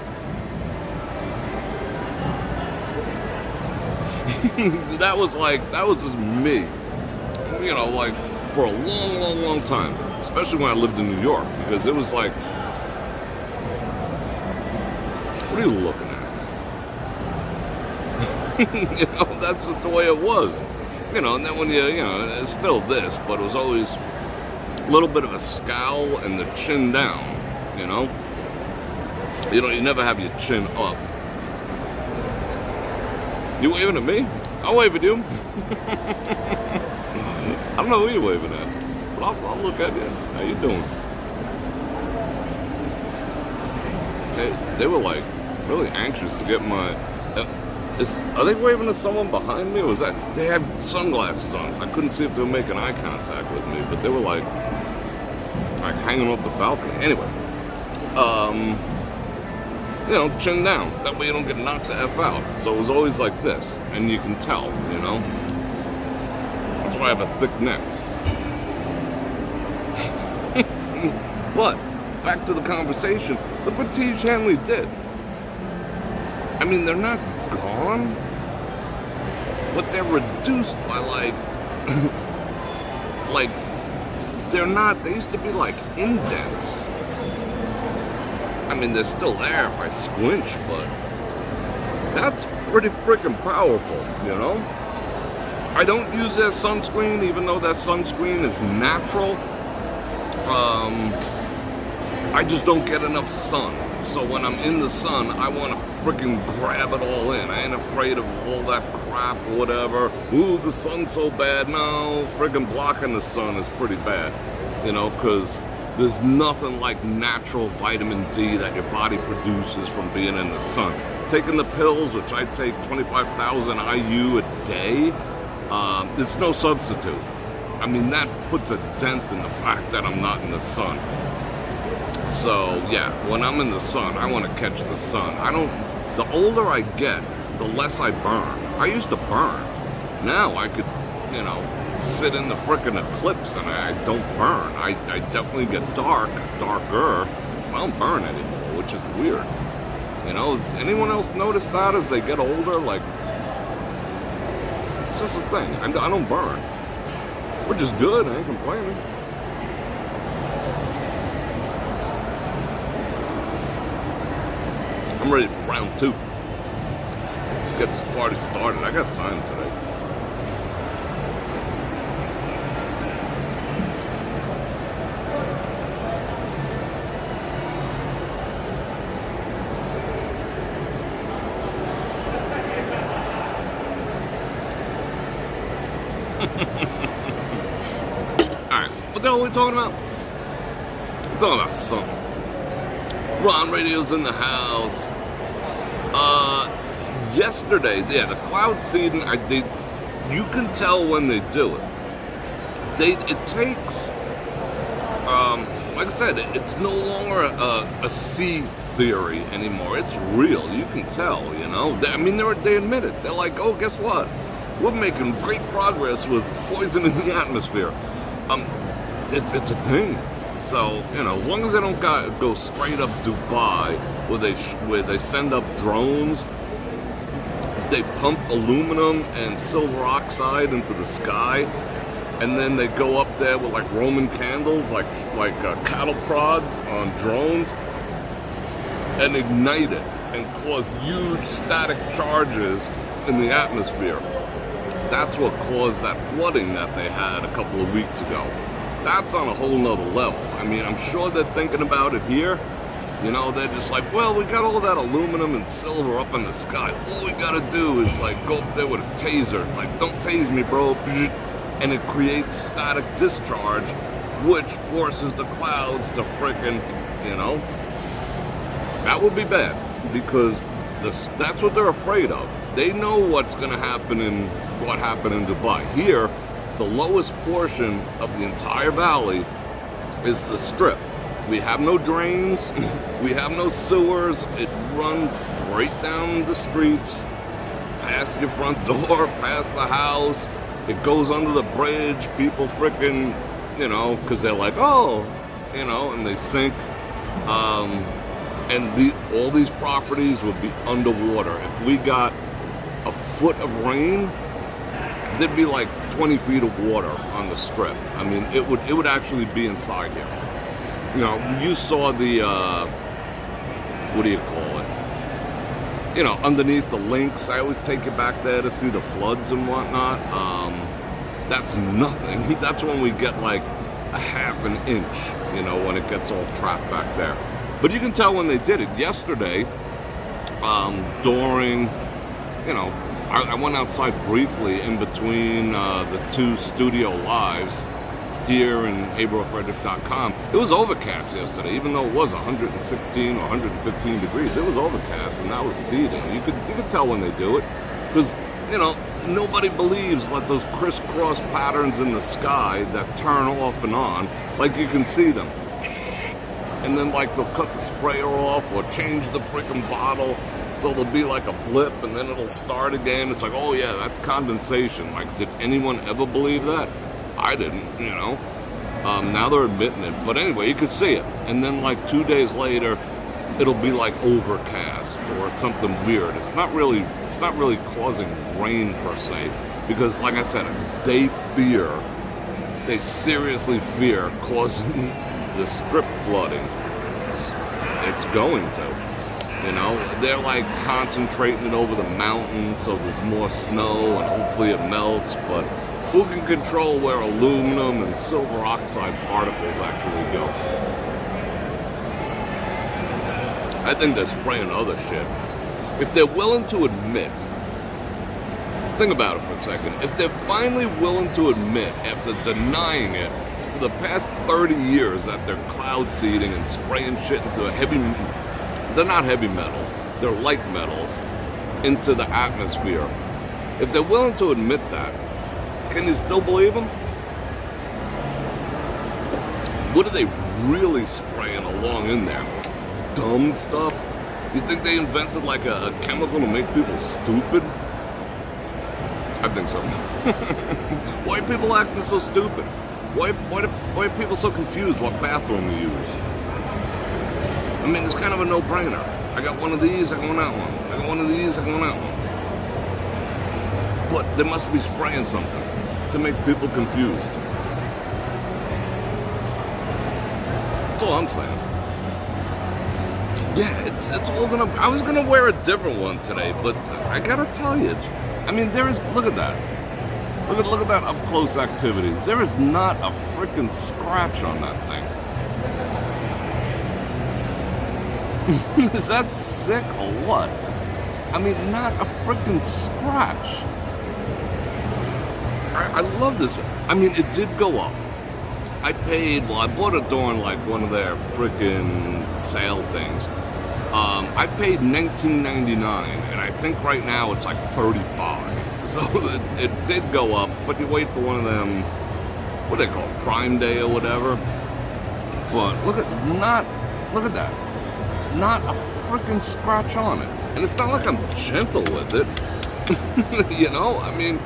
that was just me. You know, like, for a long time. Especially when I lived in New York, because it was like, what are you looking at? You know, that's just the way it was. You know, and then when you know, it's still this, but it was always a little bit of a scowl and the chin down, you know? You know, you never have your chin up. You waving at me? I'll wave at you. I don't know who you're waving at, but I'll look at you. How you doing? They were like really anxious to get my... are they waving at someone behind me, or was that... They had sunglasses on, so I couldn't see if they were making eye contact with me, but they were like hanging off the balcony. Anyway, you know, chin down. That way you don't get knocked the F out. So it was always like this, and you can tell, you know? That's why I have a thick neck. But, back to the conversation, look what Tiege Hanley did. I mean, they're not gone, but they're reduced by like they're not, they used to be like indents. I mean, they're still there if I squinch, but that's pretty freaking powerful, you know? I don't use their sunscreen, even though that sunscreen is natural. I just don't get enough sun. So when I'm in the sun, I want to freaking grab it all in. I ain't afraid of all that crap or whatever. Ooh, the sun's so bad. No, freaking blocking the sun is pretty bad. You know, because there's nothing like natural vitamin D that your body produces from being in the sun. Taking the pills, which I take 25,000 IU a day, it's no substitute. I mean, that puts a dent in the fact that I'm not in the sun. So, yeah, when I'm in the sun, I want to catch the sun. The older I get, the less I burn. I used to burn. Now I could, you know, sit in the frickin' eclipse and I don't burn. I definitely get darker. I don't burn anymore, which is weird. You know, anyone else notice that as they get older? Like, it's just a thing. I don't burn. Which is good, I ain't complaining. I'm ready for round 2. Get this party started. I got time today. Alright, what the hell are we talking about? We're talking about something. Ron Radio's in the house. Yesterday, yeah, the cloud seeding, you can tell when they do it. It takes, like I said, it's no longer a sea theory anymore. It's real. You can tell, you know. They admit it. They're like, oh, guess what? We're making great progress with poison in the atmosphere. It's a thing. So, you know, as long as they don't go straight up Dubai, where they send up drones, they pump aluminum and silver oxide into the sky, and then they go up there with like Roman candles, like cattle prods on drones, and ignite it and cause huge static charges in the atmosphere. That's what caused that flooding that they had a couple of weeks ago. That's on a whole nother level. I mean, I'm sure they're thinking about it here. You know, they're just like, well, we got all that aluminum and silver up in the sky. All we gotta do is like go up there with a taser. Like, don't tase me, bro. And it creates static discharge, which forces the clouds to frickin', you know. That would be bad, because that's what they're afraid of. They know what's gonna happen what happened in Dubai. Here, the lowest portion of the entire valley is the strip. We have no drains, we have no sewers. It runs straight down the streets, past your front door, past the house. It goes under the bridge. People frickin', you know, because they're like, oh, you know, and they sink. And all these properties would be underwater. If we got a foot of rain, there'd be like 20 feet of water on the strip. I mean, it would actually be inside here. You know, you saw the, what do you call it? You know, underneath the links. I always take you back there to see the floods and whatnot. That's nothing. That's when we get like a half an inch, you know, when it gets all trapped back there. But you can tell when they did it. Yesterday, during, you know, I went outside briefly in between the 2 studio lives here in brorfredrik.com. It was overcast yesterday, even though it was 116 or 115 degrees. It was overcast, and that was seeding. You could tell when they do it, because, you know, nobody believes like those crisscross patterns in the sky that turn off and on. Like, you can see them, and then like they'll cut the sprayer off or change the freaking bottle. So there'll be like a blip, and then it'll start again. It's like, oh yeah, that's condensation. Like, did anyone ever believe that? I didn't, you know. Now they're admitting it. But anyway, you could see it. And then like 2 days later, it'll be like overcast or something weird. It's not really causing rain per se, because like I said, they seriously fear causing the strip flooding. It's going to. You know, they're like concentrating it over the mountains so there's more snow and hopefully it melts, but who can control where aluminum and silver oxide particles actually go? I think they're spraying other shit. If they're willing to admit, think about it for a second, if they're finally willing to admit, after denying it for the past 30 years, that they're cloud seeding and spraying shit into they're not heavy metals, they're light metals, into the atmosphere. If they're willing to admit that, can you still believe them? What are they really spraying along in there? Dumb stuff? You think they invented like a chemical to make people stupid? I think so. Why are people acting so stupid? Why are people so confused what bathroom to use? I mean, it's kind of a no-brainer. I got one of these, I go on that one. I got one of these, I go on that one. But they must be spraying something to make people confused. That's all I'm saying. Yeah, it's all gonna. I was gonna wear a different one today, but I gotta tell you, I mean, look at that. Look at that up close activities. There is not a freaking scratch on that thing. Is that sick or what? I mean, not a freaking scratch. I love this. I mean, it did go up. I bought it during like one of their freaking sale things. I paid $19.99, and I think right now it's like $35. So it did go up, but you wait for one of them, what do they call it, Prime Day or whatever. But look at that. Not a freaking scratch on it. And it's not like I'm gentle with it. You know, I mean,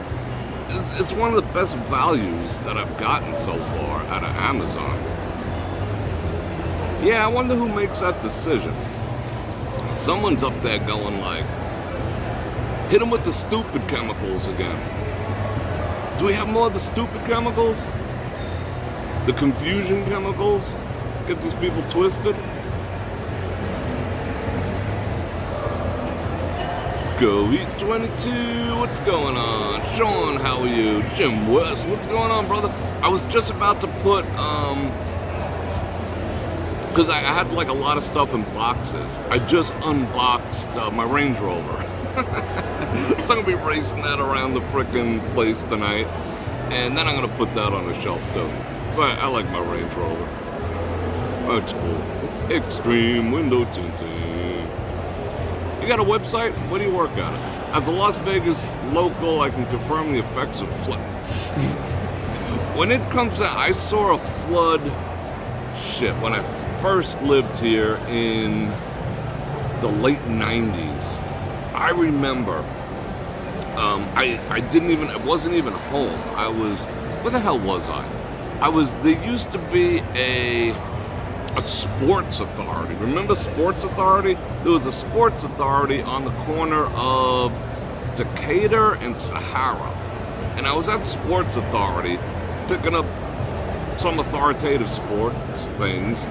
it's one of the best values that I've gotten so far out of Amazon. Yeah, I wonder who makes that decision. Someone's up there going like, hit them with the stupid chemicals again. Do we have more of the stupid chemicals? The confusion chemicals? Get these people twisted? Go Eat 22, what's going on? Sean, how are you? Jim West, what's going on, brother? I was just about to put, because I had like a lot of stuff in boxes. I just unboxed my Range Rover. So I'm gonna be racing that around the frickin' place tonight, and then I'm gonna put that on the shelf too. So I like my Range Rover. Oh, it's cool. Extreme window tinting. You got a website? What do you work on? As a Las Vegas local, I can confirm the effects of flood. When it comes to, I saw a flood. Shit, when I first lived here in the late 90s. I remember, I wasn't even home. Where the hell was I? There used to be a sports authority. Remember Sports Authority? There was a sports authority on the corner of Decatur and Sahara. And I was at Sports Authority picking up some authoritative sports things,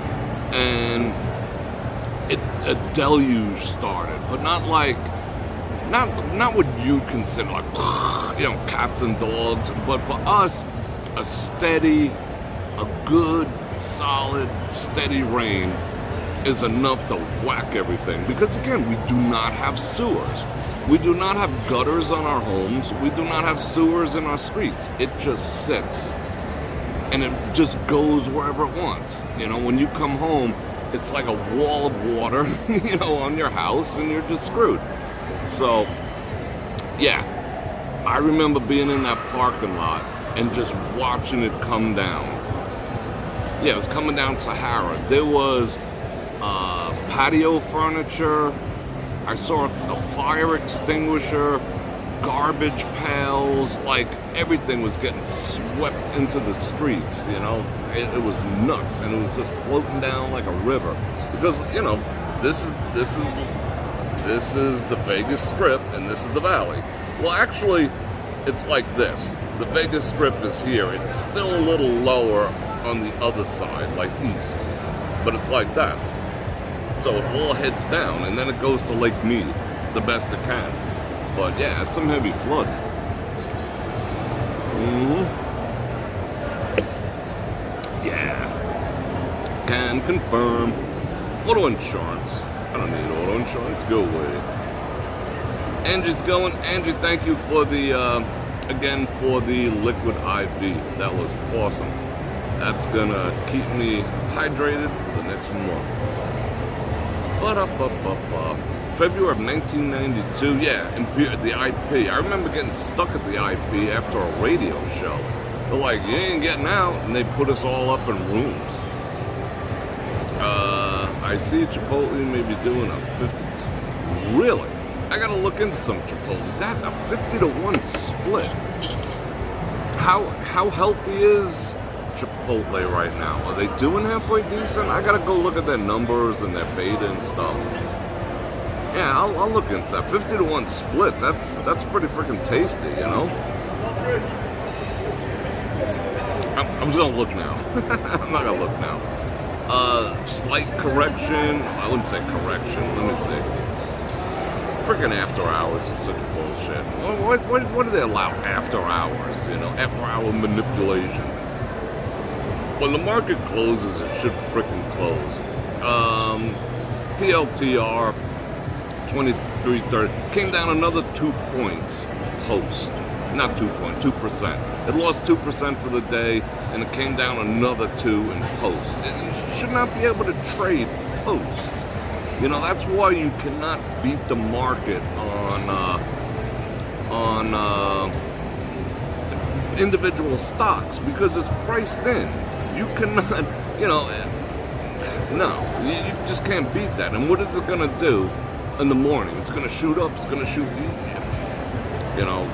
and a deluge started, but not what you'd consider like, you know, cats and dogs, but for us, a good, solid, steady rain is enough to whack everything. Because again, we do not have sewers. We do not have gutters on our homes. We do not have sewers in our streets. It just sits. And it just goes wherever it wants. You know, when you come home, it's like a wall of water, you know, on your house, and you're just screwed. So, yeah, I remember being in that parking lot and just watching it come down. Yeah, it was coming down Sahara. There was patio furniture. I saw a fire extinguisher, garbage pails, like everything was getting swept into the streets, you know. It was nuts, and it was just floating down like a river. Because, you know, this is the Vegas Strip, and this is the Valley. Well, actually, it's like this. The Vegas Strip is here. It's still a little lower on the other side, like east. But it's like that. So it all heads down, and then it goes to Lake Mead, the best it can. But yeah, it's some heavy flood. Yeah. Can confirm. Auto insurance. I don't need auto insurance. Go away. Andrew's going. Andrew, thank you for the, again, for the liquid IV. That was awesome. That's gonna keep me hydrated for the next month. February of 1992, yeah, the IP. I remember getting stuck at the IP after a radio show. They're like, you ain't getting out, and they put us all up in rooms. I see Chipotle may be doing a 50. Really? I gotta look into some Chipotle. That, a 50-to-1 split. How healthy is Chipotle right now? Are they doing halfway decent? I gotta go look at their numbers and their beta and stuff. Yeah, I'll look into that. 50-to-1 split. That's pretty freaking tasty, you know. I'm just gonna look now. I'm not gonna look now. Slight correction. I wouldn't say correction. Let me see. Freaking after hours is such bullshit. What do they allow after hours? After hour manipulation. When the market closes, it should freaking close. PLTR 23.30 came down another 2 points post. Not 2%. It lost 2% for the day, and it came down another 2 in post. You should not be able to trade post. That's why you cannot beat the market on individual stocks, because it's priced in. You cannot, no, you just can't beat that. And what is it going to do in the morning? It's going to shoot up. It's going to shoot.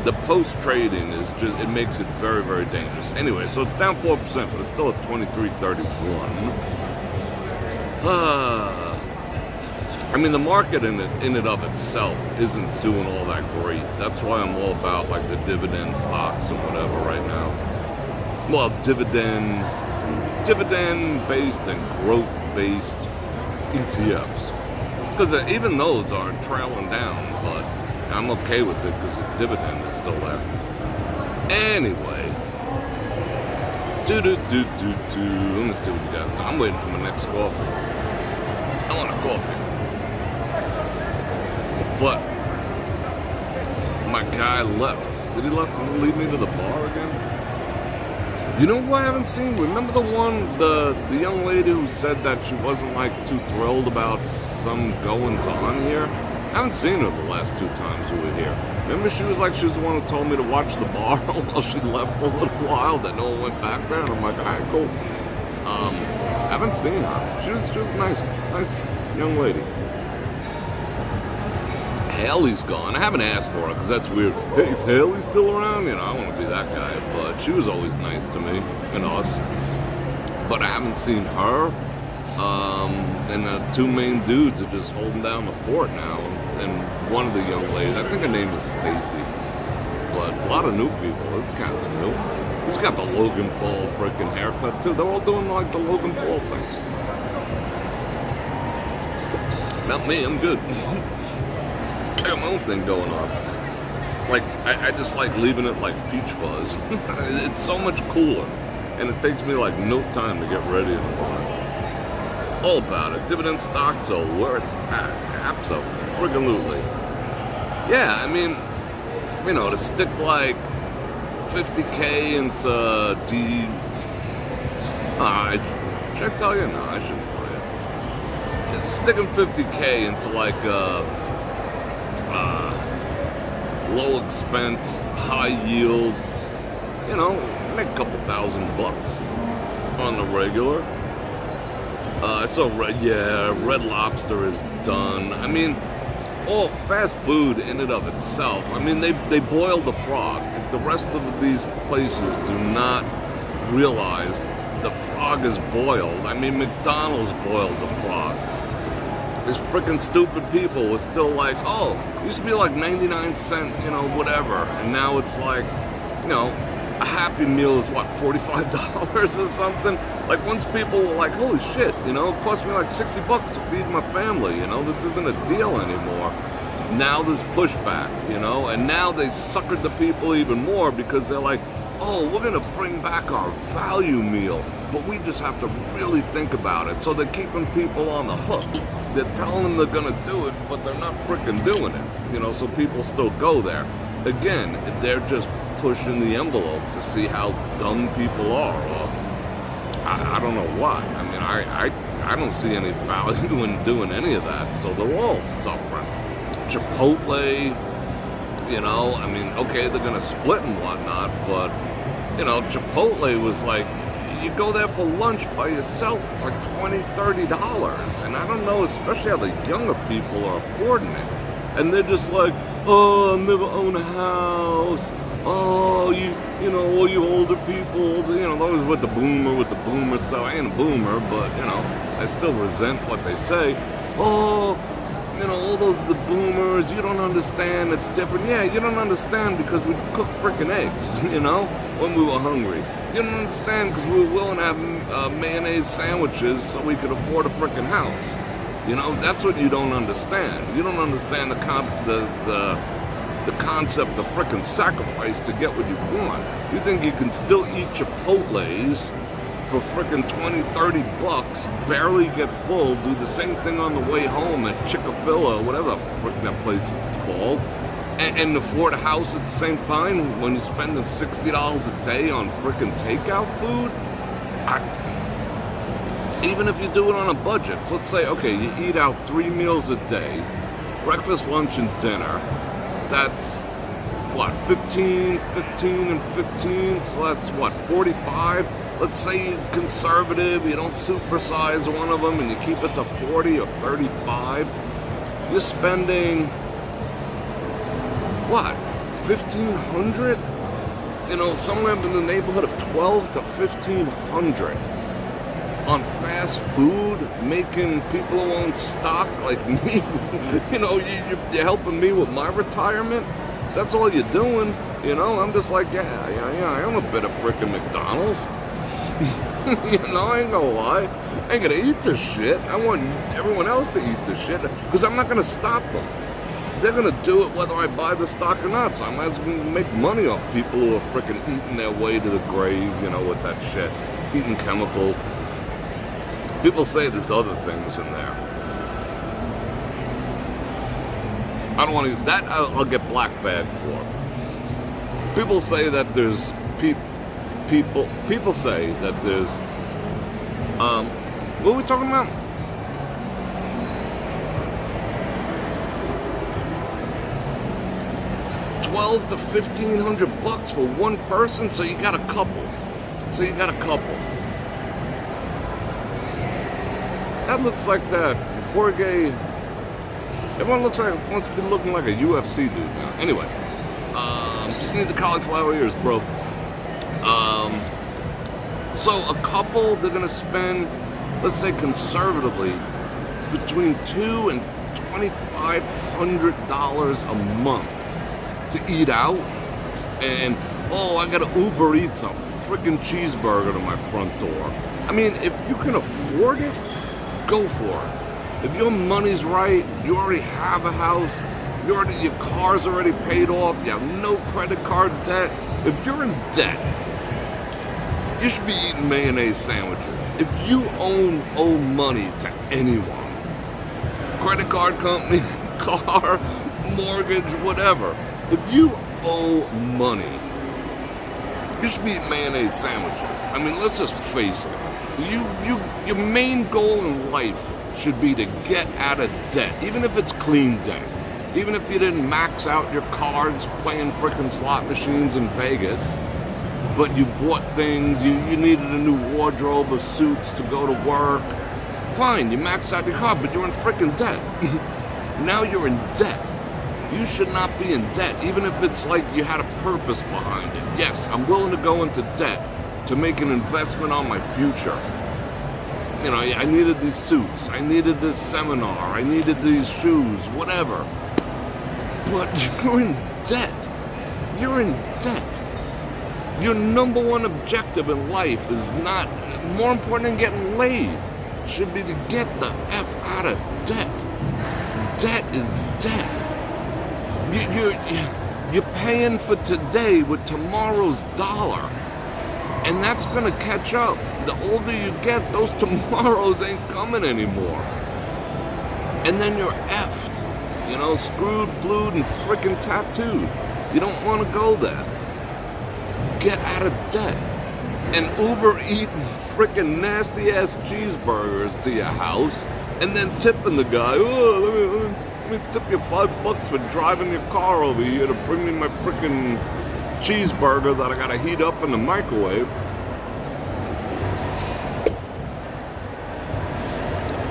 The post trading is just, it makes it very, very dangerous. Anyway, so it's down 4%, but it's still at 23.31. The market in it of itself isn't doing all that great. That's why I'm all about like the dividend stocks and whatever right now. Well, dividend-based and growth-based ETFs. Because even those are trailing down, but I'm okay with it because the dividend is still there. Anyway. Let me see what you guys do. I'm waiting for my next coffee. I want a coffee. But my guy left. Did he leave me to the bar again? You know who I haven't seen? Remember the young lady who said that she wasn't too thrilled about some goings on here? I haven't seen her the last 2 times we were here. Remember she was the one who told me to watch the bar while she left for a little while, that no one went back there, and I'm like, alright, cool. I haven't seen her. She was nice young lady. Haley's gone. I haven't asked for her because that's weird. Hey, is Haley still around? I don't want to be that guy, but she was always nice to me and us. But I haven't seen her. And the 2 main dudes are just holding down the fort now. And one of the young ladies, I think her name is Stacy. But a lot of new people. This guy's new. He's got the Logan Paul freaking haircut too. They're all doing the Logan Paul thing. Not me. I'm good. I got my own thing going on. I just like leaving it like peach fuzz. It's so much cooler. And it takes me no time to get ready in the morning. All about it. Dividend stocks are where it's at. Absolutely. Yeah, to stick 50K into should I tell you? No, I shouldn't tell you. Sticking 50K into low expense, high yield, make a couple $1,000 on the regular. Red Lobster is done. All fast food in and of itself. They boil the frog. If the rest of these places do not realize the frog is boiled, McDonald's boiled the frog. These freaking stupid people was still it used to be 99 cent, whatever. And now it's a Happy Meal is what, $45 or something? Once people were holy shit, it cost me $60 to feed my family, this isn't a deal anymore. Now there's pushback, and now they suckered the people even more because they're oh, we're gonna bring back our value meal, but we just have to really think about it. So they're keeping people on the hook. They're telling them they're gonna do it, but they're not freaking doing it, so people still go there. Again, they're just pushing the envelope to see how dumb people are. I don't know why. I don't see any value in doing any of that. So they're all suffering. Chipotle, okay, they're gonna split and whatnot, but Chipotle was you go there for lunch by yourself, it's $20, $30, and I don't know, especially how the younger people are affording it, and they're just oh, I'll never own a house. Oh, all you older people, those with the boomer stuff. I ain't a boomer, but, I still resent what they say. Oh, you know, all the boomers, you don't understand, it's different. Yeah, you don't understand because we cooked frickin' eggs, you know, when we were hungry. You don't understand because we were willing to have mayonnaise sandwiches so we could afford a frickin' house. You know, that's what you don't understand. You don't understand the concept of frickin' sacrifice to get what you want. You think you can still eat Chipotle's for frickin' 20, 30 bucks, barely get full, do the same thing on the way home at Chick-fil-A, whatever the frick that place is called, and afford a house at the same time when you're spending $60 a day on frickin' takeout food? Even if you do it on a budget, so let's say, okay, you eat out 3 meals a day, breakfast, lunch, and dinner, that's what, 15 and 15, so that's what, 45? Let's say you're conservative, you don't supersize one of them and you keep it to 40 or 35. You're spending, what, $1,500? You know, somewhere in the neighborhood of $1,200 to $1,500 on fast food, making people who own stock like me. You know, you're helping me with my retirement. So that's all you're doing. You know, I'm just like, yeah, I am a bit of frickin' McDonald's. You know, I ain't gonna lie. I ain't gonna eat this shit. I want everyone else to eat this shit because I'm not gonna stop them. They're gonna do it whether I buy the stock or not. So I might as well make money off people who are frickin' eating their way to the grave, you know, with that shit. Eating chemicals. People say there's other things in there. I don't want to, that I'll get black bag for. People say that there's people say that there's, what are we talking about? $1,200 to $1,500 for one person, so you got a couple. That looks like that Jorge. Everyone looks like, wants to be looking like a UFC dude now. Anyway, just need the cauliflower ears, bro. So a couple, they're gonna spend, let's say conservatively, between $200 and $2,500 a month to eat out. And oh, I gotta Uber Eats a freaking cheeseburger to my front door. I mean, if you can afford it, go for it. If your money's right, you already have a house, your car's already paid off, you have no credit card debt. If you're in debt, you should be eating mayonnaise sandwiches. If you owe money to anyone, credit card company, car, mortgage, whatever, if you owe money, you should be eating mayonnaise sandwiches. I mean, let's just face it. Your main goal in life should be to get out of debt, even if it's clean debt. Even if you didn't max out your cards playing frickin' slot machines in Vegas, but you bought things, you needed a new wardrobe of suits to go to work. Fine, you maxed out your card, but you're in frickin' debt. Now you're in debt. You should not be in debt, even if it's like you had a purpose behind it. Yes, I'm willing to go into debt to make an investment on my future. You know, I needed these suits, I needed this seminar, I needed these shoes, whatever. But you're in debt. You're in debt. Your number one objective in life is not, more important than getting laid, should be to get the F out of debt. Debt is debt. You're paying for today with tomorrow's dollar. And that's going to catch up. The older you get, those tomorrows ain't coming anymore. And then you're effed. You know, screwed, blued, and frickin' tattooed. You don't want to go there. Get out of debt. And Uber eating frickin' nasty ass cheeseburgers to your house, and then tipping the guy. Oh, let me tip you $5 for driving your car over here to bring me my frickin' cheeseburger that I gotta heat up in the microwave.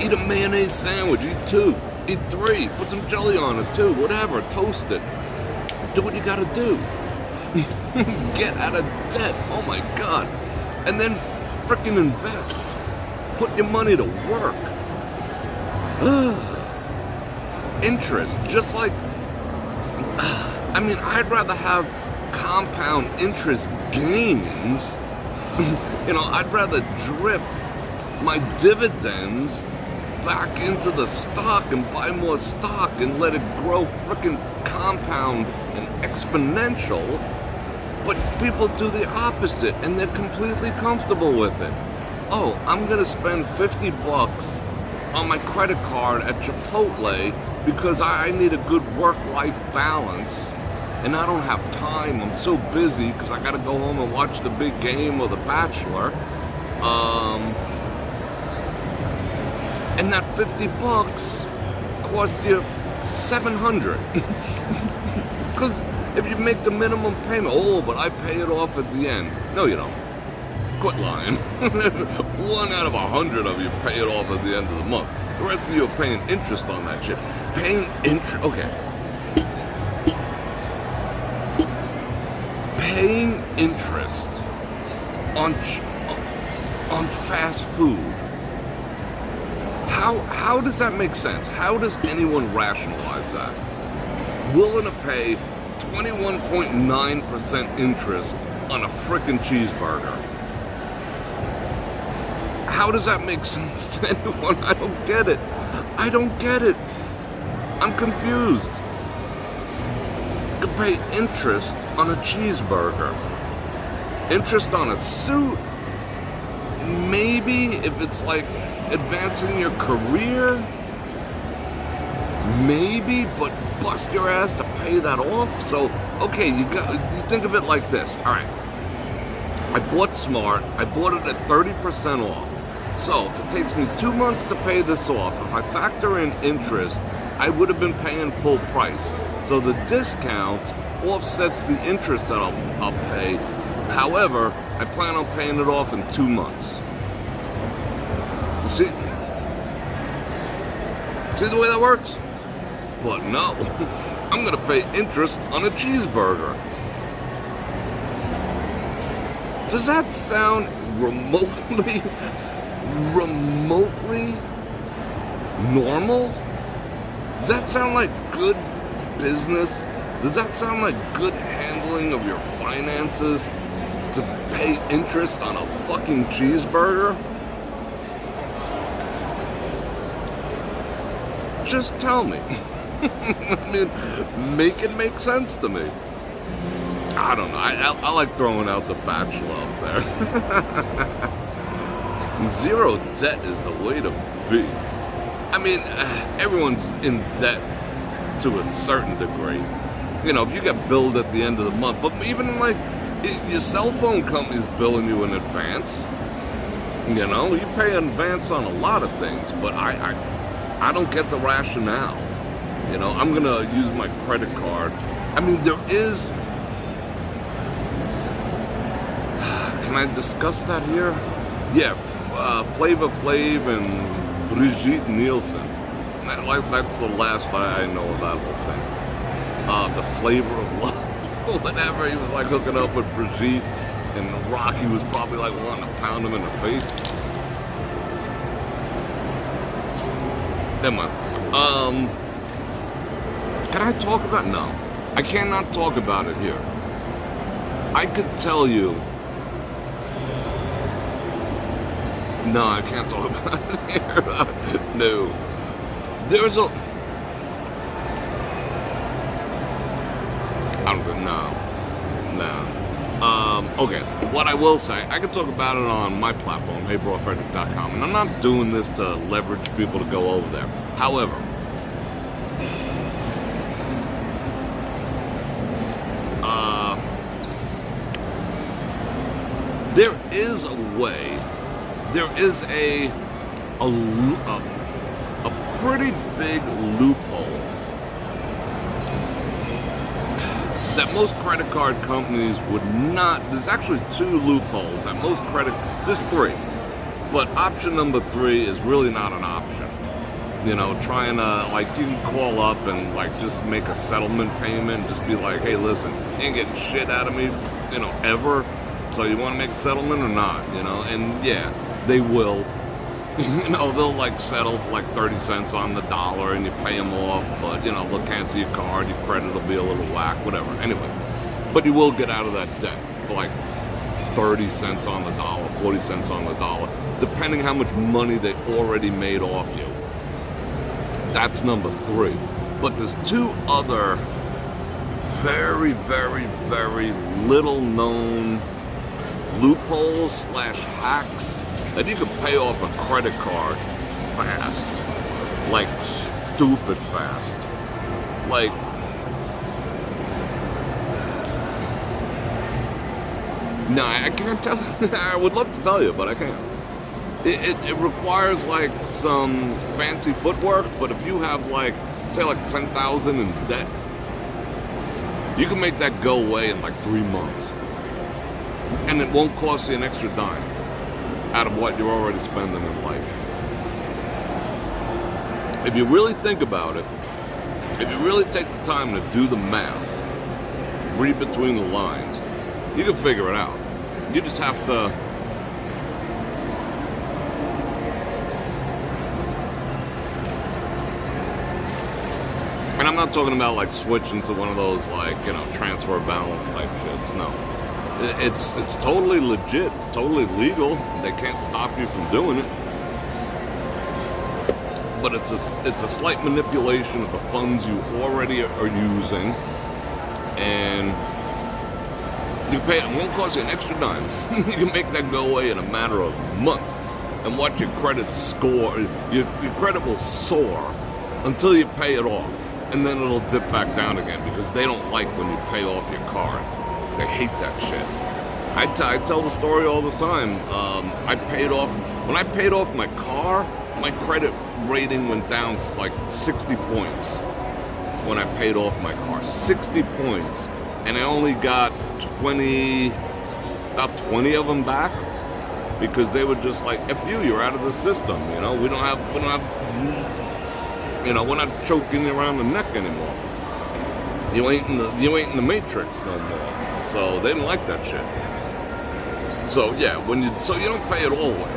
Eat a mayonnaise sandwich. Eat 2. Eat 3. Put some jelly on it too. Whatever. Toast it. Do what you gotta do. Get out of debt. Oh my God. And then frickin' invest. Put your money to work. interest. Just like, I mean, I'd rather have compound interest gains. You know, I'd rather drip my dividends back into the stock and buy more stock and let it grow frickin' compound and exponential. But people do the opposite and they're completely comfortable with it. Oh, I'm gonna spend 50 bucks on my credit card at Chipotle because I need a good work-life balance and I don't have time. I'm so busy because I gotta go home and watch the big game or The Bachelor. And that 50 bucks costs you 700. Because if you make the minimum payment, oh, but I pay it off at the end. No, you don't. Quit lying. 1 out of 100 of you pay it off at the end of the month. The rest of you are paying interest on that shit. Paying interest, okay. Paying interest on fast food. How does that make sense? How does anyone rationalize that? Willing to pay 21.9% interest on a frickin' cheeseburger. How does that make sense to anyone? I don't get it. I don't get it. I'm confused. You can pay interest on a cheeseburger. Interest on a suit? Maybe if it's like advancing your career? Maybe, but bust your ass to pay that off. So, okay, you think of it like this. All right, I bought Smart. I bought it at 30% off. So if it takes me 2 months to pay this off, if I factor in interest, I would have been paying full price. So the discount offsets the interest that I'll pay. However, I plan on paying it off in 2 months. See the way that works? But no, I'm gonna pay interest on a cheeseburger. Does that sound remotely normal? Does that sound like good business? Does that sound like good handling of your finances to pay interest on a fucking cheeseburger? Just tell me. I mean, make it make sense to me. I don't know. I like throwing out The Bachelor up there. Zero debt is the way to be. I mean, everyone's in debt to a certain degree. You know, if you get billed at the end of the month, but even like your cell phone company's billing you in advance. You know, you pay in advance on a lot of things, but I don't get the rationale. You know, I'm gonna use my credit card. I mean, there is. Can I discuss that here? Yeah, Flavor Flav and Brigitte Nielsen. That's the last I know of that whole thing. The Flavor of Love, whatever. He was like hooking up with Brigitte, and Rocky was probably like wanting to pound him in the face. Never mind. Can I talk about? No, I cannot talk about it here. I could tell you. No, I can't talk about it here. No. There's a. I don't know. No. Okay. What I will say, I can talk about it on my platform, brorfredrik.com, and I'm not doing this to leverage people to go over there. However, there is a way. There is a pretty big loophole that most credit card companies would not. There's actually 2 loopholes that most there's 3, but option number 3 is really not an option. You know, trying to, like, you can call up and like just make a settlement payment, just be like, hey, listen, you ain't getting shit out of me, you know, ever. So you want to make a settlement or not, you know? And yeah, they will. You know, they'll like settle for like 30 cents on the dollar and you pay them off, but you know, they'll cancel your card, your credit will be a little whack, whatever. Anyway, but you will get out of that debt for like 30 cents on the dollar, 40 cents on the dollar, depending how much money they already made off you. That's number 3. But there's 2 other very, very, very little known loopholes / hacks that you can pay off a credit card fast, like stupid fast. Like, no, I can't tell. I would love to tell you, but I can't. It requires like some fancy footwork, but if you have like, say like 10,000 in debt, you can make that go away in like 3 months. And it won't cost you an extra dime out of what you're already spending in life. If you really think about it, if you really take the time to do the math, read between the lines, you can figure it out. You just have to and I'm not talking about like switching to one of those like, you know, transfer balance type shits. No. It's totally legit, totally legal. They can't stop you from doing it. But it's a slight manipulation of the funds you already are using, and you pay it. It won't cost you an extra dime. You can make that go away in a matter of months, and watch your credit score. Your credit will soar until you pay it off, and then it'll dip back down again because they don't like when you pay off your cards. They hate that shit. I tell the story all the time. When I paid off my car, my credit rating went down to like 60 points when I paid off my car. 60 points. And I only got about 20 of them back because they were just like, F you, you're out of the system. You know, we don't have, you know, we're not choking you around the neck anymore. You ain't in the matrix no more. So they didn't like that shit. So yeah, so you don't pay it all away.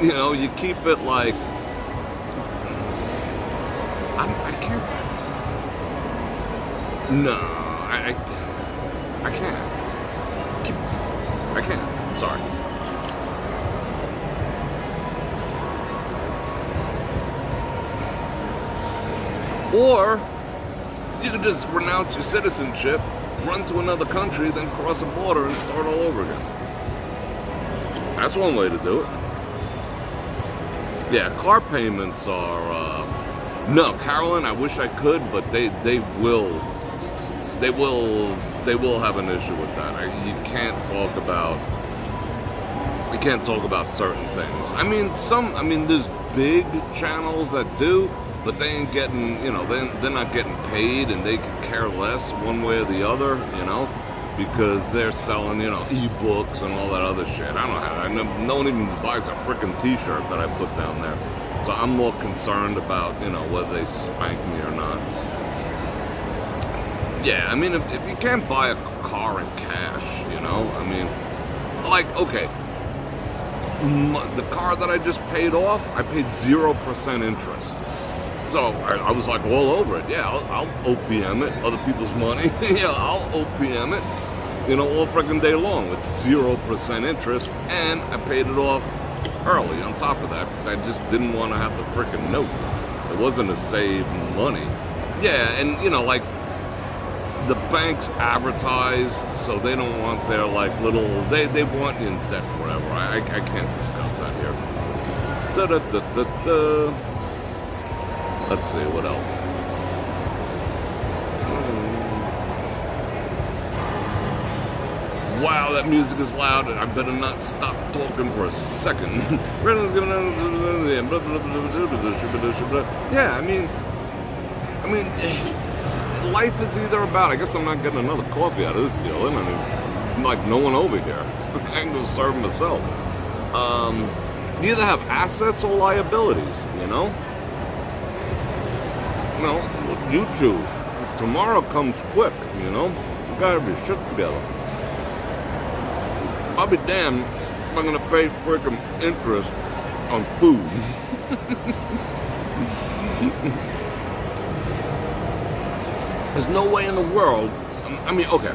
You know, you keep it like, I can't. No, I can't. I can't. Sorry. Or you could just renounce your citizenship, run to another country, then cross a border and start all over again. That's one way to do it. Yeah, car payments are, no, Carolyn, I wish I could, but they will have an issue with that. You can't talk about certain things. I mean, there's big channels that do, but they ain't getting, you know, they're not getting paid, and they could care less one way or the other, you know, because they're selling, you know, ebooks and all that other shit. I don't know how. No one even buys a freaking t-shirt that I put down there. So I'm more concerned about, you know, whether they spank me or not. Yeah, I mean, if you can't buy a car in cash, you know, I mean, like, okay, the car that I just paid off, I paid 0% interest. So I was like all over it. Yeah, I'll OPM it, other people's money. Yeah, I'll OPM it, you know, all freaking day long with 0% interest, and I paid it off early on top of that because I just didn't want to have the freaking note. It wasn't to save money. Yeah, and you know, like the banks advertise, so they don't want their like little, they want you in debt forever. I can't discuss that here. Da-da-da-da-da. Let's see, what else? Wow, that music is loud, and I better not stop talking for a second. Yeah, I mean, life is either about, I guess I'm not getting another coffee out of this deal. I mean, it's like no one over here. I can go serve myself. You either have assets or liabilities, you know? You know, you choose. Tomorrow comes quick, you know? You gotta be shit together. I'll be damned if I'm gonna pay freaking interest on food. There's no way in the world. I mean, okay.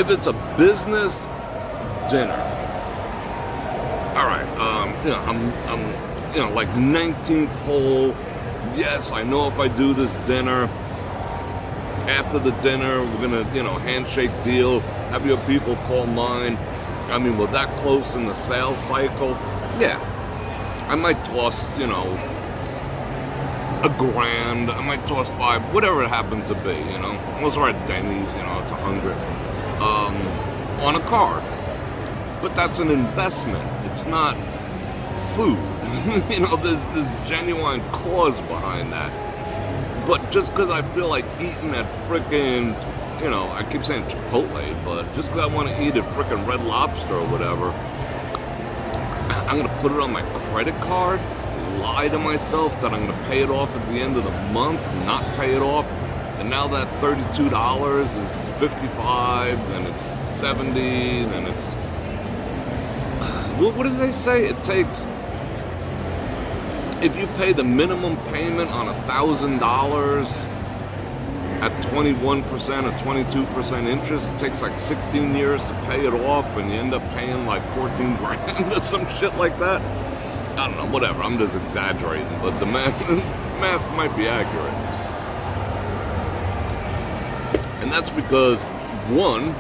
If it's a business dinner, all right. I'm like 19th hole. Yes, I know if I do this dinner, after the dinner, we're gonna, handshake deal. Have your people call mine. I mean, we're that close in the sales cycle. Yeah, I might toss, $1,000. I might toss $5, whatever it happens to be, Unless we're at Denny's, it's $100 on a card. But that's an investment. It's not food. There's genuine cause behind that. But just because I feel like eating at frickin', I keep saying Chipotle, but just because I want to eat at frickin' Red Lobster or whatever, I'm going to put it on my credit card, lie to myself that I'm going to pay it off at the end of the month, not pay it off, and now that $32 is $55, then it's $70, then it's... What did they say? It takes... If you pay the minimum payment on $1,000 at 21% or 22% interest, it takes like 16 years to pay it off, and you end up paying like 14 grand or some shit like that. I don't know, whatever. I'm just exaggerating, but the math might be accurate. And that's because, one,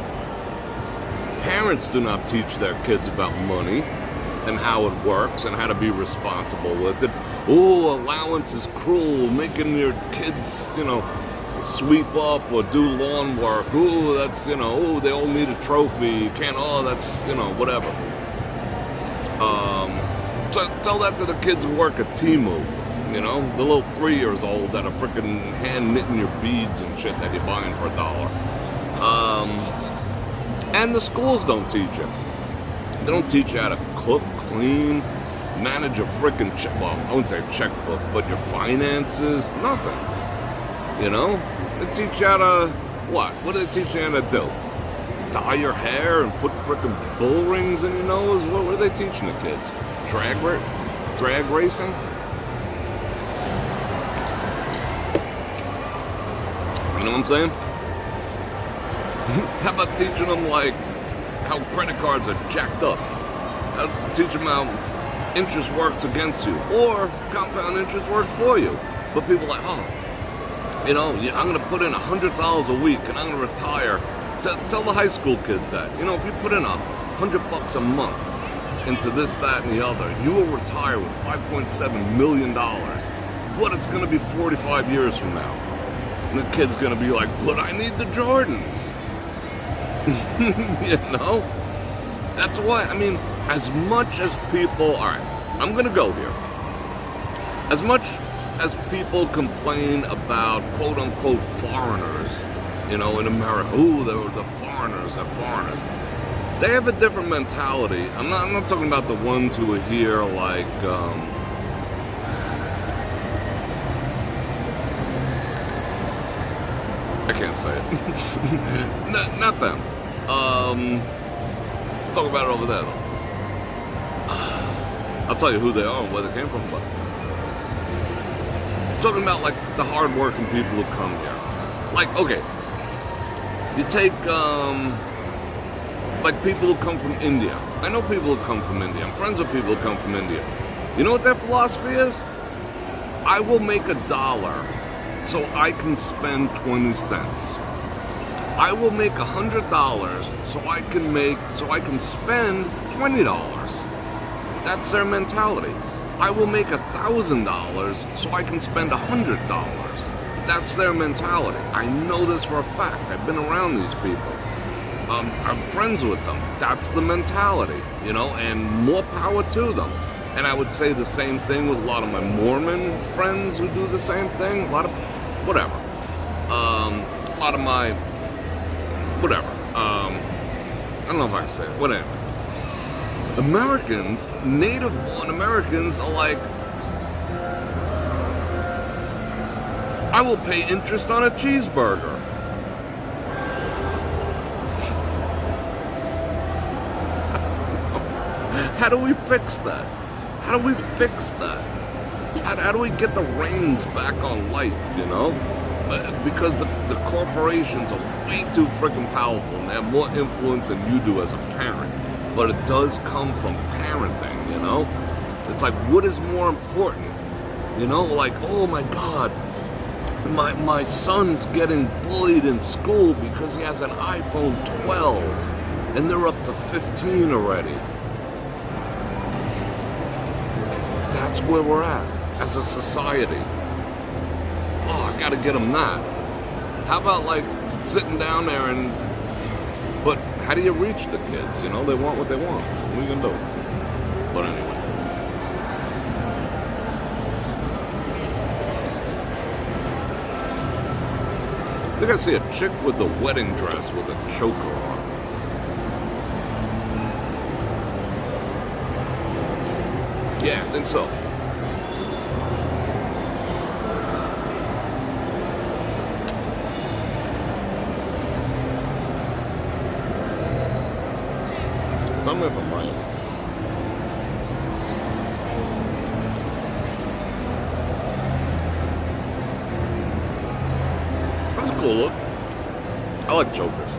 parents do not teach their kids about money and how it works and how to be responsible with it. Oh, allowance is cruel, making your kids, sweep up or do lawn work. Oh, that's, they all need a trophy. You can't, that's, whatever. Tell that to the kids who work at Temu, the little 3 years old that are freaking hand knitting your beads and shit that you're buying for $1. And the schools don't teach you. They don't teach you how to cook, clean, manage a freaking I wouldn't say checkbook, but your finances, nothing. They teach you how to, what? What do they teach you how to do? Dye your hair and put freaking bull rings in your nose? What are they teaching the kids? Drag racing? You know what I'm saying? How about teaching them, like, how credit cards are jacked up? How teach them how interest works against you, or compound interest works for you. But people are like, I'm going to put in $100 a week and I'm going to retire. Tell the high school kids that. If you put in $100 a month into this, that, and the other, you will retire with $5.7 million. But it's going to be 45 years from now. And the kid's going to be like, but I need the Jordans. That's why, as much as people, all right, I'm going to go here. As much as people complain about quote-unquote foreigners, in America, the foreigners are foreigners. They have a different mentality. I'm not talking about the ones who are here like, I can't say it. not them. Talk about it over there, though. I'll tell you who they are and where they came from, but I'm talking about like the hard-working people who come here. Like, okay, you take like people who come from India. I know people who come from India. I'm friends with people who come from India. You know what their philosophy is? I will make $1 so I can spend 20 cents. I will make $100 so I can spend $20. That's their mentality. I will make $1,000 so I can spend $100. That's their mentality. I know this for a fact. I've been around these people. I'm friends with them. That's the mentality, and more power to them. And I would say the same thing with a lot of my Mormon friends who do the same thing. A lot of, whatever. A lot of my, whatever. I don't know if I can say it. Whatever. Americans, native-born Americans are like, I will pay interest on a cheeseburger. I How do we fix that? How do we fix that? How do we get the reins back on life, you know? Because the corporations are way too freaking powerful and they have more influence than you do as a parent. But it does come from parenting, you know? It's like, what is more important? You know, like, oh my God, my son's getting bullied in school because he has an iPhone 12 and they're up to 15 already. That's where we're at as a society. Oh, I gotta get them that. How about like sitting down there and, but how do you reach the kids? You know, they want what they want. What are you gonna do? But anyway. I think I see a chick with a wedding dress with a choker on. Yeah, I think so. Tell me if I'm right. That's a cool look. I like chokers.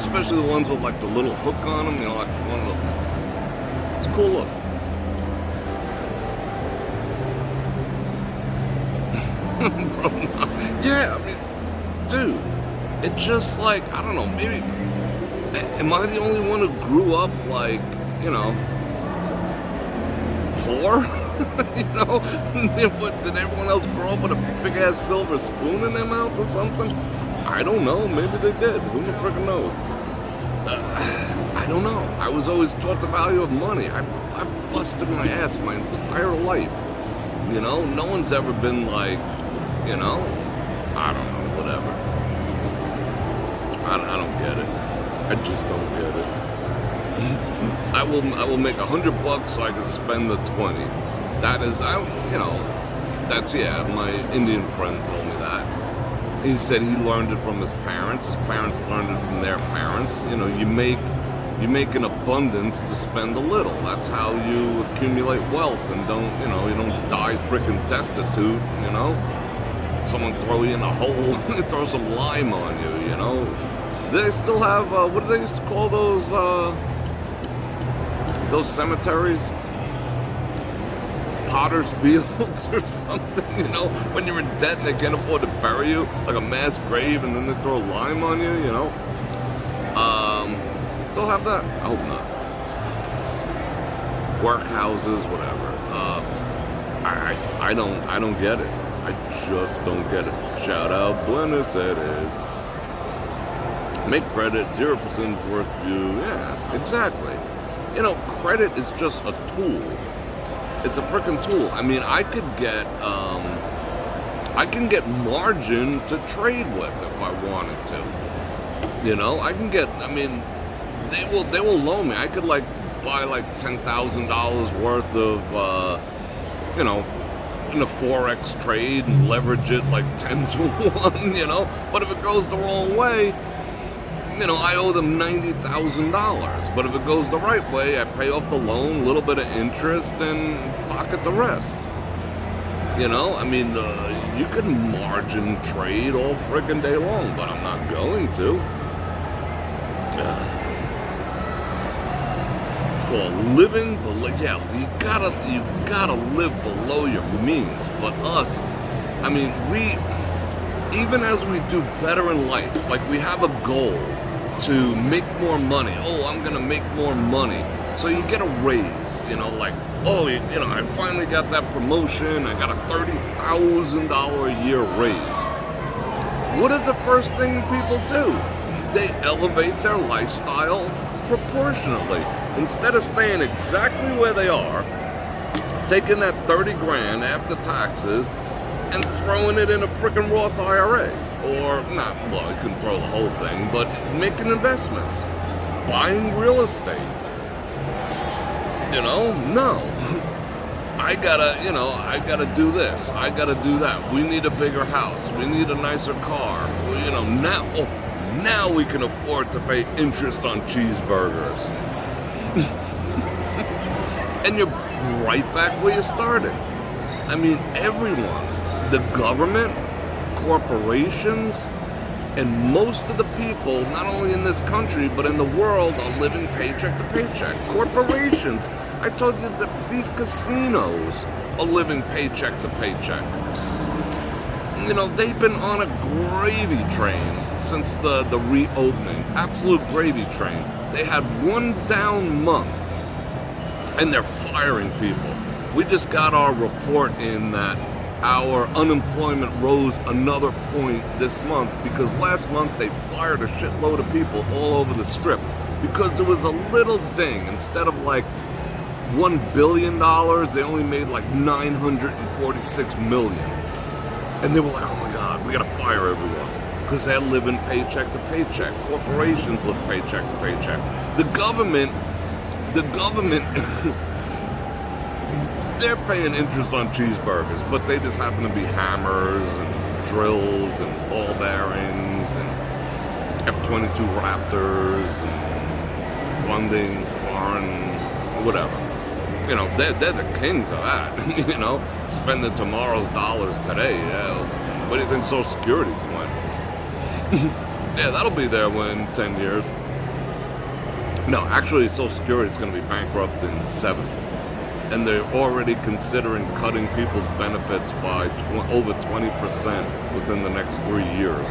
Especially the ones with like the little hook on them, you know, like one of them. It's a cool look. Yeah, I mean, dude, it just like, I don't know, maybe, am I the only one who grew up like, you know, poor? You know, did everyone else grow up with a big ass silver spoon in their mouth or something? I don't know, maybe they did, who the frickin' knows? I don't know, I was always taught the value of money. I busted my ass my entire life. You know, no one's ever been like, you know, I don't know, whatever. I don't get it. I just don't get it. I will make $100 so I can spend the 20. That is, you know, that's, yeah, my Indian friend told me that. He said he learned it from his parents learned it from their parents. You know, you make an abundance to spend a little. That's how you accumulate wealth and don't, you know, you don't die freaking destitute, you know? Someone throw you in a hole and throw some lime on you, you know? They still have, what do they used to call those cemeteries? Potter's Fields or something, you know? When you're in debt and they can't afford to bury you, like a mass grave, and then they throw lime on you, you know? Still have that? I hope not. Workhouses, whatever. I don't get it. I just don't get it. Shout out Buenos Aires. Make credit, 0% is worth you. Yeah, exactly. You know, credit is just a tool. It's a freaking tool. I mean, I can get margin to trade with if I wanted to. You know, I can get, I mean, they will loan me. I could like buy like $10,000 worth of, you know, in a Forex trade and leverage it like 10 to 1, you know? But if it goes the wrong way, you know, I owe them $90,000. But if it goes the right way, I pay off the loan, a little bit of interest, and pocket the rest. You know, I mean, you can margin trade all friggin' day long, but I'm not going to. It's called living below. Yeah, you gotta live below your means. But us, I mean, even as we do better in life, like we have a goal to make more money. Oh, I'm gonna make more money. So you get a raise, you know, like, oh, you know, I finally got that promotion. I got a $30,000 a year raise. What is the first thing people do? They elevate their lifestyle proportionately. Instead of staying exactly where they are, taking that 30 grand after taxes and throwing it in a freaking Roth IRA. Or, not, well, you can throw the whole thing, but making investments. Buying real estate. You know, no. I gotta do this. I gotta do that. We need a bigger house. We need a nicer car. You know, now we can afford to pay interest on cheeseburgers. and you're right back where you started. I mean, everyone, the government, corporations, and most of the people, not only in this country, but in the world, are living paycheck to paycheck. Corporations, I told you that these casinos are living paycheck to paycheck. You know, they've been on a gravy train since the reopening. Absolute gravy train. They had one down month, and they're firing people. We just got our report in that our unemployment rose another point this month because last month they fired a shitload of people all over the strip because there was a little ding. Instead of like $1 billion, they only made like $946 million. And they were like, oh my God, we gotta fire everyone. Because they're living paycheck to paycheck. Corporations live paycheck to paycheck. The government, they're paying interest on cheeseburgers, but they just happen to be hammers and drills and ball bearings and F-22 Raptors and funding foreign whatever. You know, they're the kings of that. You know, spending tomorrow's dollars today. Yeah. What do you think Social Security's went? Yeah, that'll be there in 10 years. No, actually, Social Security is going to be bankrupt in 7. And they're already considering cutting people's benefits by over 20% within the next 3 years.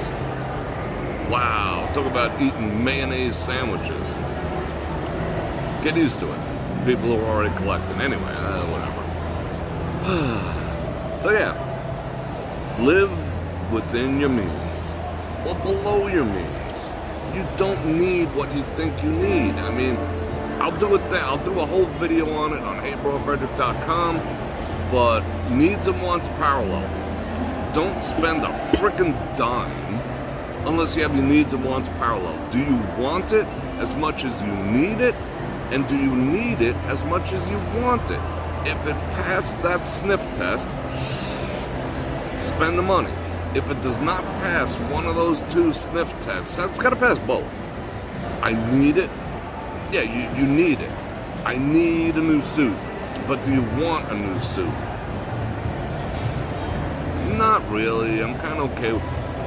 Wow, talk about eating mayonnaise sandwiches. Get used to it. People who are already collecting. Anyway, whatever. So yeah, live within your means or below your means. You don't need what you think you need. I mean, I'll do it there. I'll do a whole video on it on brorfredrik.com, but needs and wants parallel. Don't spend a frickin' dime unless you have your needs and wants parallel. Do you want it as much as you need it? And do you need it as much as you want it? If it passed that sniff test, spend the money. If it does not pass one of those 2 sniff tests, it's got to pass both. I need it. Yeah, you need it. I need a new suit. But do you want a new suit? Not really. I'm kind of okay.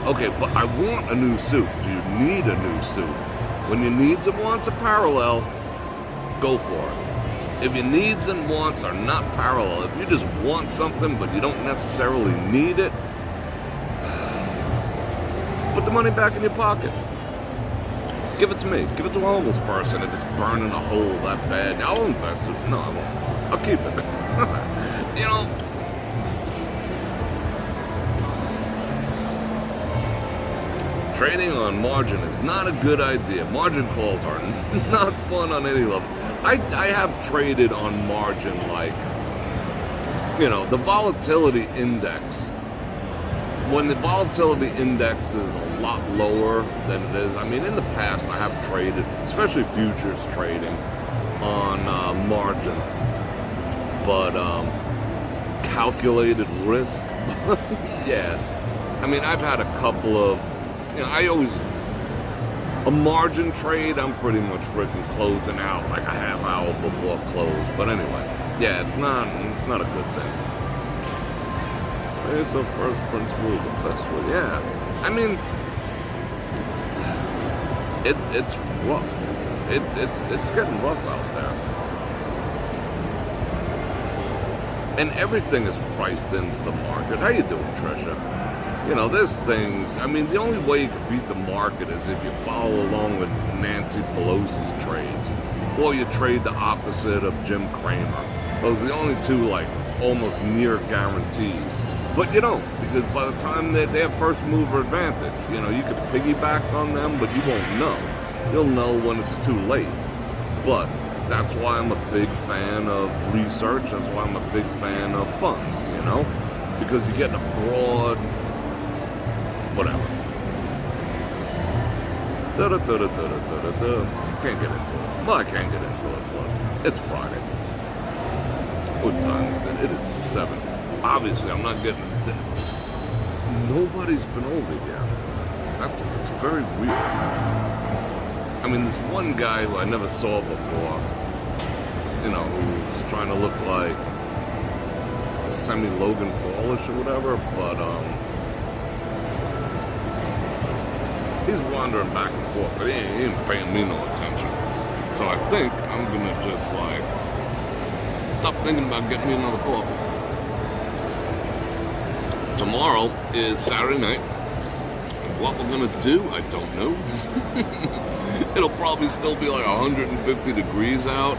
Okay, but I want a new suit. Do you need a new suit? When your needs and wants are parallel, go for it. If your needs and wants are not parallel, if you just want something but you don't necessarily need it, put the money back in your pocket. Give it to me. Give it to a homeless person if it's burning a hole that bad. I'll invest it. No, I won't. I'll keep it. You know, trading on margin is not a good idea. Margin calls are not fun on any level. I have traded on margin, like, you know, the volatility index. When the volatility index is a lot lower than it is, I mean, in the past I have traded, especially futures trading, on margin, but calculated risk, yeah. I mean, I've had a couple of, you know, a margin trade, I'm pretty much freaking closing out like a half hour before close. But anyway, yeah, it's not a good thing. It's a first principle, the best way. Yeah, I mean, it's rough. It's getting rough out there, and everything is priced into the market. How you doing, Trisha? You know, there's things, I mean, the only way you can beat the market is if you follow along with Nancy Pelosi's trades, or you trade the opposite of Jim Cramer. Those are the only 2, like, almost near guarantees. But you don't, because by the time they have first mover advantage, you know, you can piggyback on them, but you won't know. You'll know when it's too late. But that's why I'm a big fan of research. That's why I'm a big fan of funds, you know, because you get a broad, whatever. Can't get into it. Well, I can't get into it, but it's Friday. What time is it? It is 7. Obviously, I'm not getting it. Nobody's been over here. It's very weird. I mean, there's one guy who I never saw before. who's trying to look like semi-Logan Paulish or whatever, but he's wandering back and forth, but he ain't paying me no attention. So I think I'm gonna just stop thinking about getting me another coffee. Tomorrow is Saturday night. What we're gonna do, I don't know. It'll probably still be like 150 degrees out,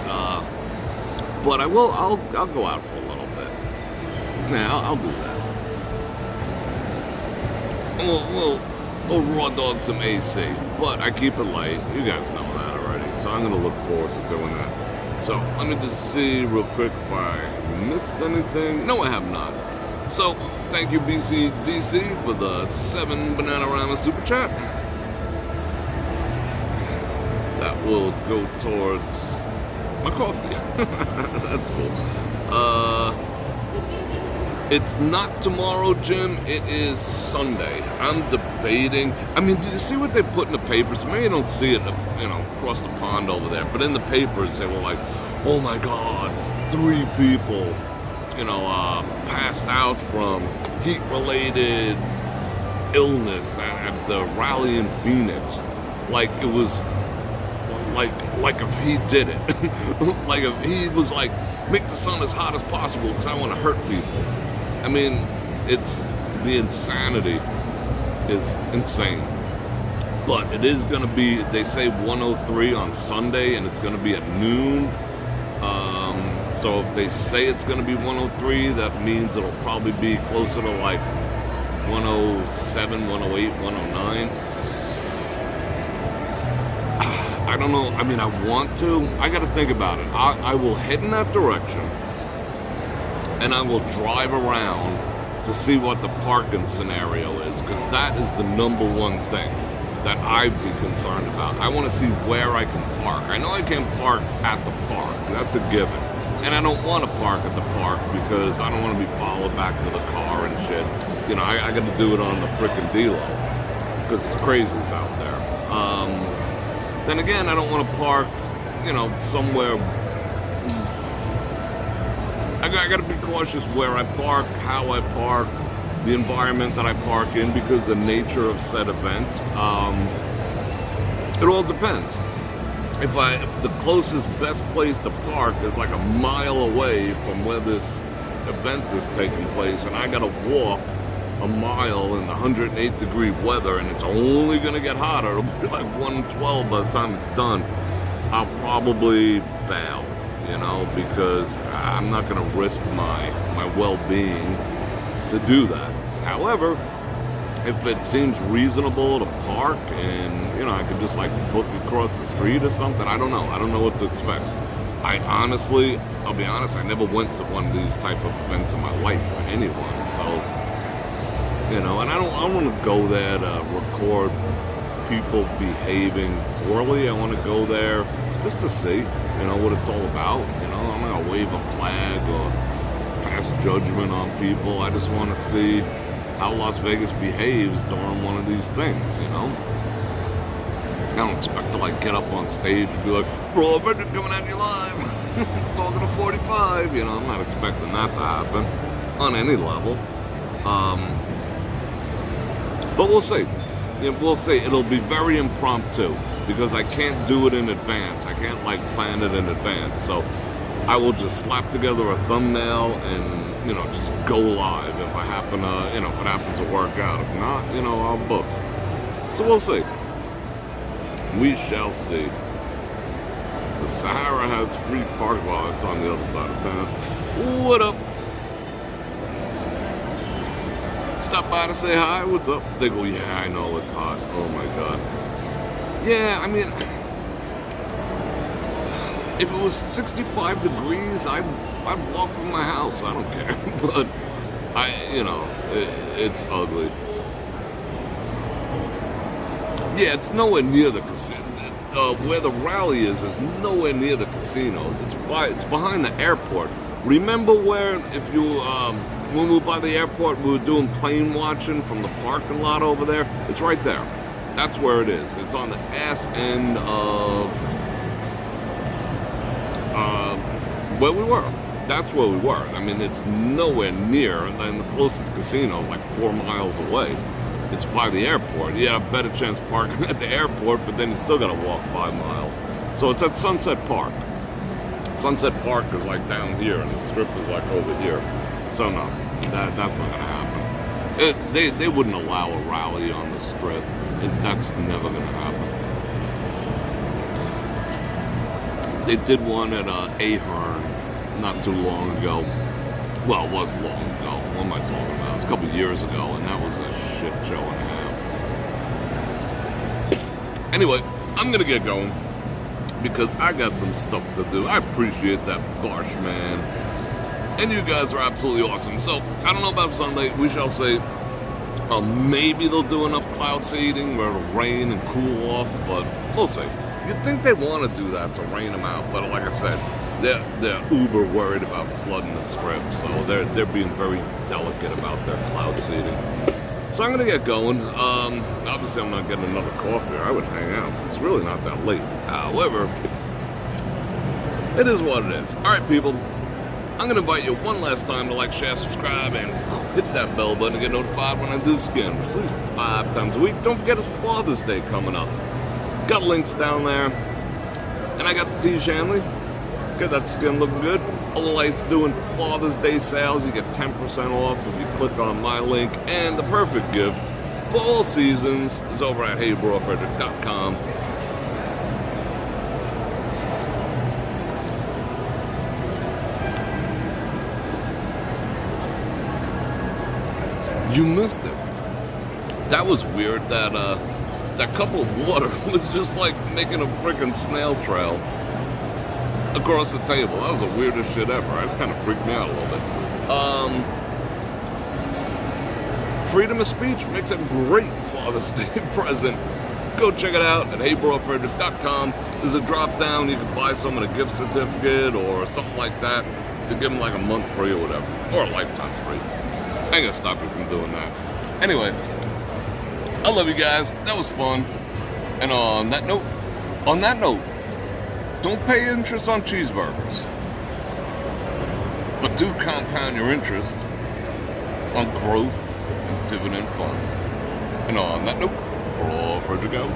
but I'll go out for a little bit. Yeah, I'll do that. We'll raw dog some AC, but I keep it light. You guys know that already, so I'm gonna look forward to doing that. So let me just see real quick if I missed anything. No, I have not. So thank you, BCDC, for the 7 Bananarama Super Chat. That will go towards my coffee. That's cool. It's not tomorrow, Jim. It is Sunday. I'm debating. I mean, did you see what they put in the papers? Maybe you don't see it, across the pond over there. But in the papers, they were like, oh my God, 3 people, passed out from heat-related illness at the rally in Phoenix. Like it was, like if he did it. Like if he was like, make the sun as hot as possible because I want to hurt people. I mean, it's the insanity is insane. But it is going to be, they say 103 on Sunday, and it's going to be at noon. So if they say it's going to be 103, that means it'll probably be closer to like 107, 108, 109. I don't know. I mean, I want to. I got to think about it. I will head in that direction, and I will drive around to see what the parking scenario is, because that is the #1 thing that I'd be concerned about. I want to see where I can park. I know I can't park at the park. That's a given. And I don't want to park at the park because I don't want to be followed back to the car and shit. I got to do it on the frickin' D-Lo because it's crazies out there. Then again, I don't want to park, somewhere. I got to be cautious where I park, how I park, the environment that I park in, because the nature of said event. It all depends. If the closest best place to park is like a mile away from where this event is taking place, and I got to walk a mile in 108 degree weather, and it's only going to get hotter, it'll be like 112 by the time it's done, I'll probably bail, because I'm not going to risk my well-being to do that. However, if it seems reasonable to park and, I could just like book across the street or something, I don't know. I don't know what to expect. I'll be honest, I never went to one of these type of events in my life for anyone, so, and I don't want to go there to record people behaving poorly. I want to go there just to see, what it's all about. I'm not going to wave a flag or pass judgment on people. I just want to see how Las Vegas behaves during one of these things, I don't expect to like get up on stage and be like, Bror Fredrik coming at you live, talking to 45, I'm not expecting that to happen on any level. But we'll see. We'll see. It'll be very impromptu because I can't do it in advance. I can't like plan it in advance. So I will just slap together a thumbnail and, just go live if I happen to, if it happens to work out. If not, I'll book. So we'll see. We shall see. The Sahara has free park. Well, it's on the other side of town. What up? Stop by to say hi. What's up? They go, yeah, I know it's hot. Oh my God. Yeah, I mean, if it was 65 degrees, I'd walk from my house. I don't care. But it's ugly. Yeah, it's nowhere near the casino. Where the rally is nowhere near the casinos. It's behind the airport. Remember where, when we were by the airport, we were doing plane watching from the parking lot over there? It's right there. That's where it is. It's on the ass end of Where we were. That's where we were. I mean, it's nowhere near, and the closest casino is like 4 miles away. It's by the airport. You have a better chance parking at the airport, but then you still got to walk 5 miles. So it's at Sunset Park. Sunset Park is like down here, and the Strip is like over here. So no, that's not going to happen. They wouldn't allow a rally on the Strip. That's never going to happen. They did one at Ahern not too long ago. Well, it was long ago. What am I talking about? It was a couple years ago, and that was a shit show and a half. Anyway, I'm going to get going because I got some stuff to do. I appreciate that, Barsh man. And you guys are absolutely awesome. So, I don't know about Sunday. We shall see. Maybe they'll do enough cloud seeding where it'll rain and cool off, but we'll see. You'd think they want to do that to rain them out, but like I said, they're uber worried about flooding the Strip, so they're being very delicate about their cloud seeding. So I'm going to get going. Obviously, I'm not getting another coffee. I would hang out because it's really not that late. However, it is what it is. All right, people. I'm going to invite you one last time to like, share, subscribe, and hit that bell button to get notified when I do skin. At least 5 times a week. Don't forget it's Father's Day coming up. Got links down there. And I got the T Shanley. Get that skin looking good. All the lights doing Father's Day sales. You get 10% off if you click on my link. And the perfect gift for all seasons is over at brorfredrik.com. You missed it. That was weird. That cup of water was just like making a freaking snail trail across the table. That was the weirdest shit ever. It kind of freaked me out a little bit. Freedom of speech makes a great Father's Day present. Go check it out at brorfredrik.com. There's a drop down. You can buy someone a gift certificate or something like that to give them like a month free or whatever, or a lifetime free. I ain't gonna stop you from doing that. Anyway, I love you guys. That was fun. And on that note, don't pay interest on cheeseburgers, but do compound your interest on growth and dividend funds. And on that note, Bror Fredrik out.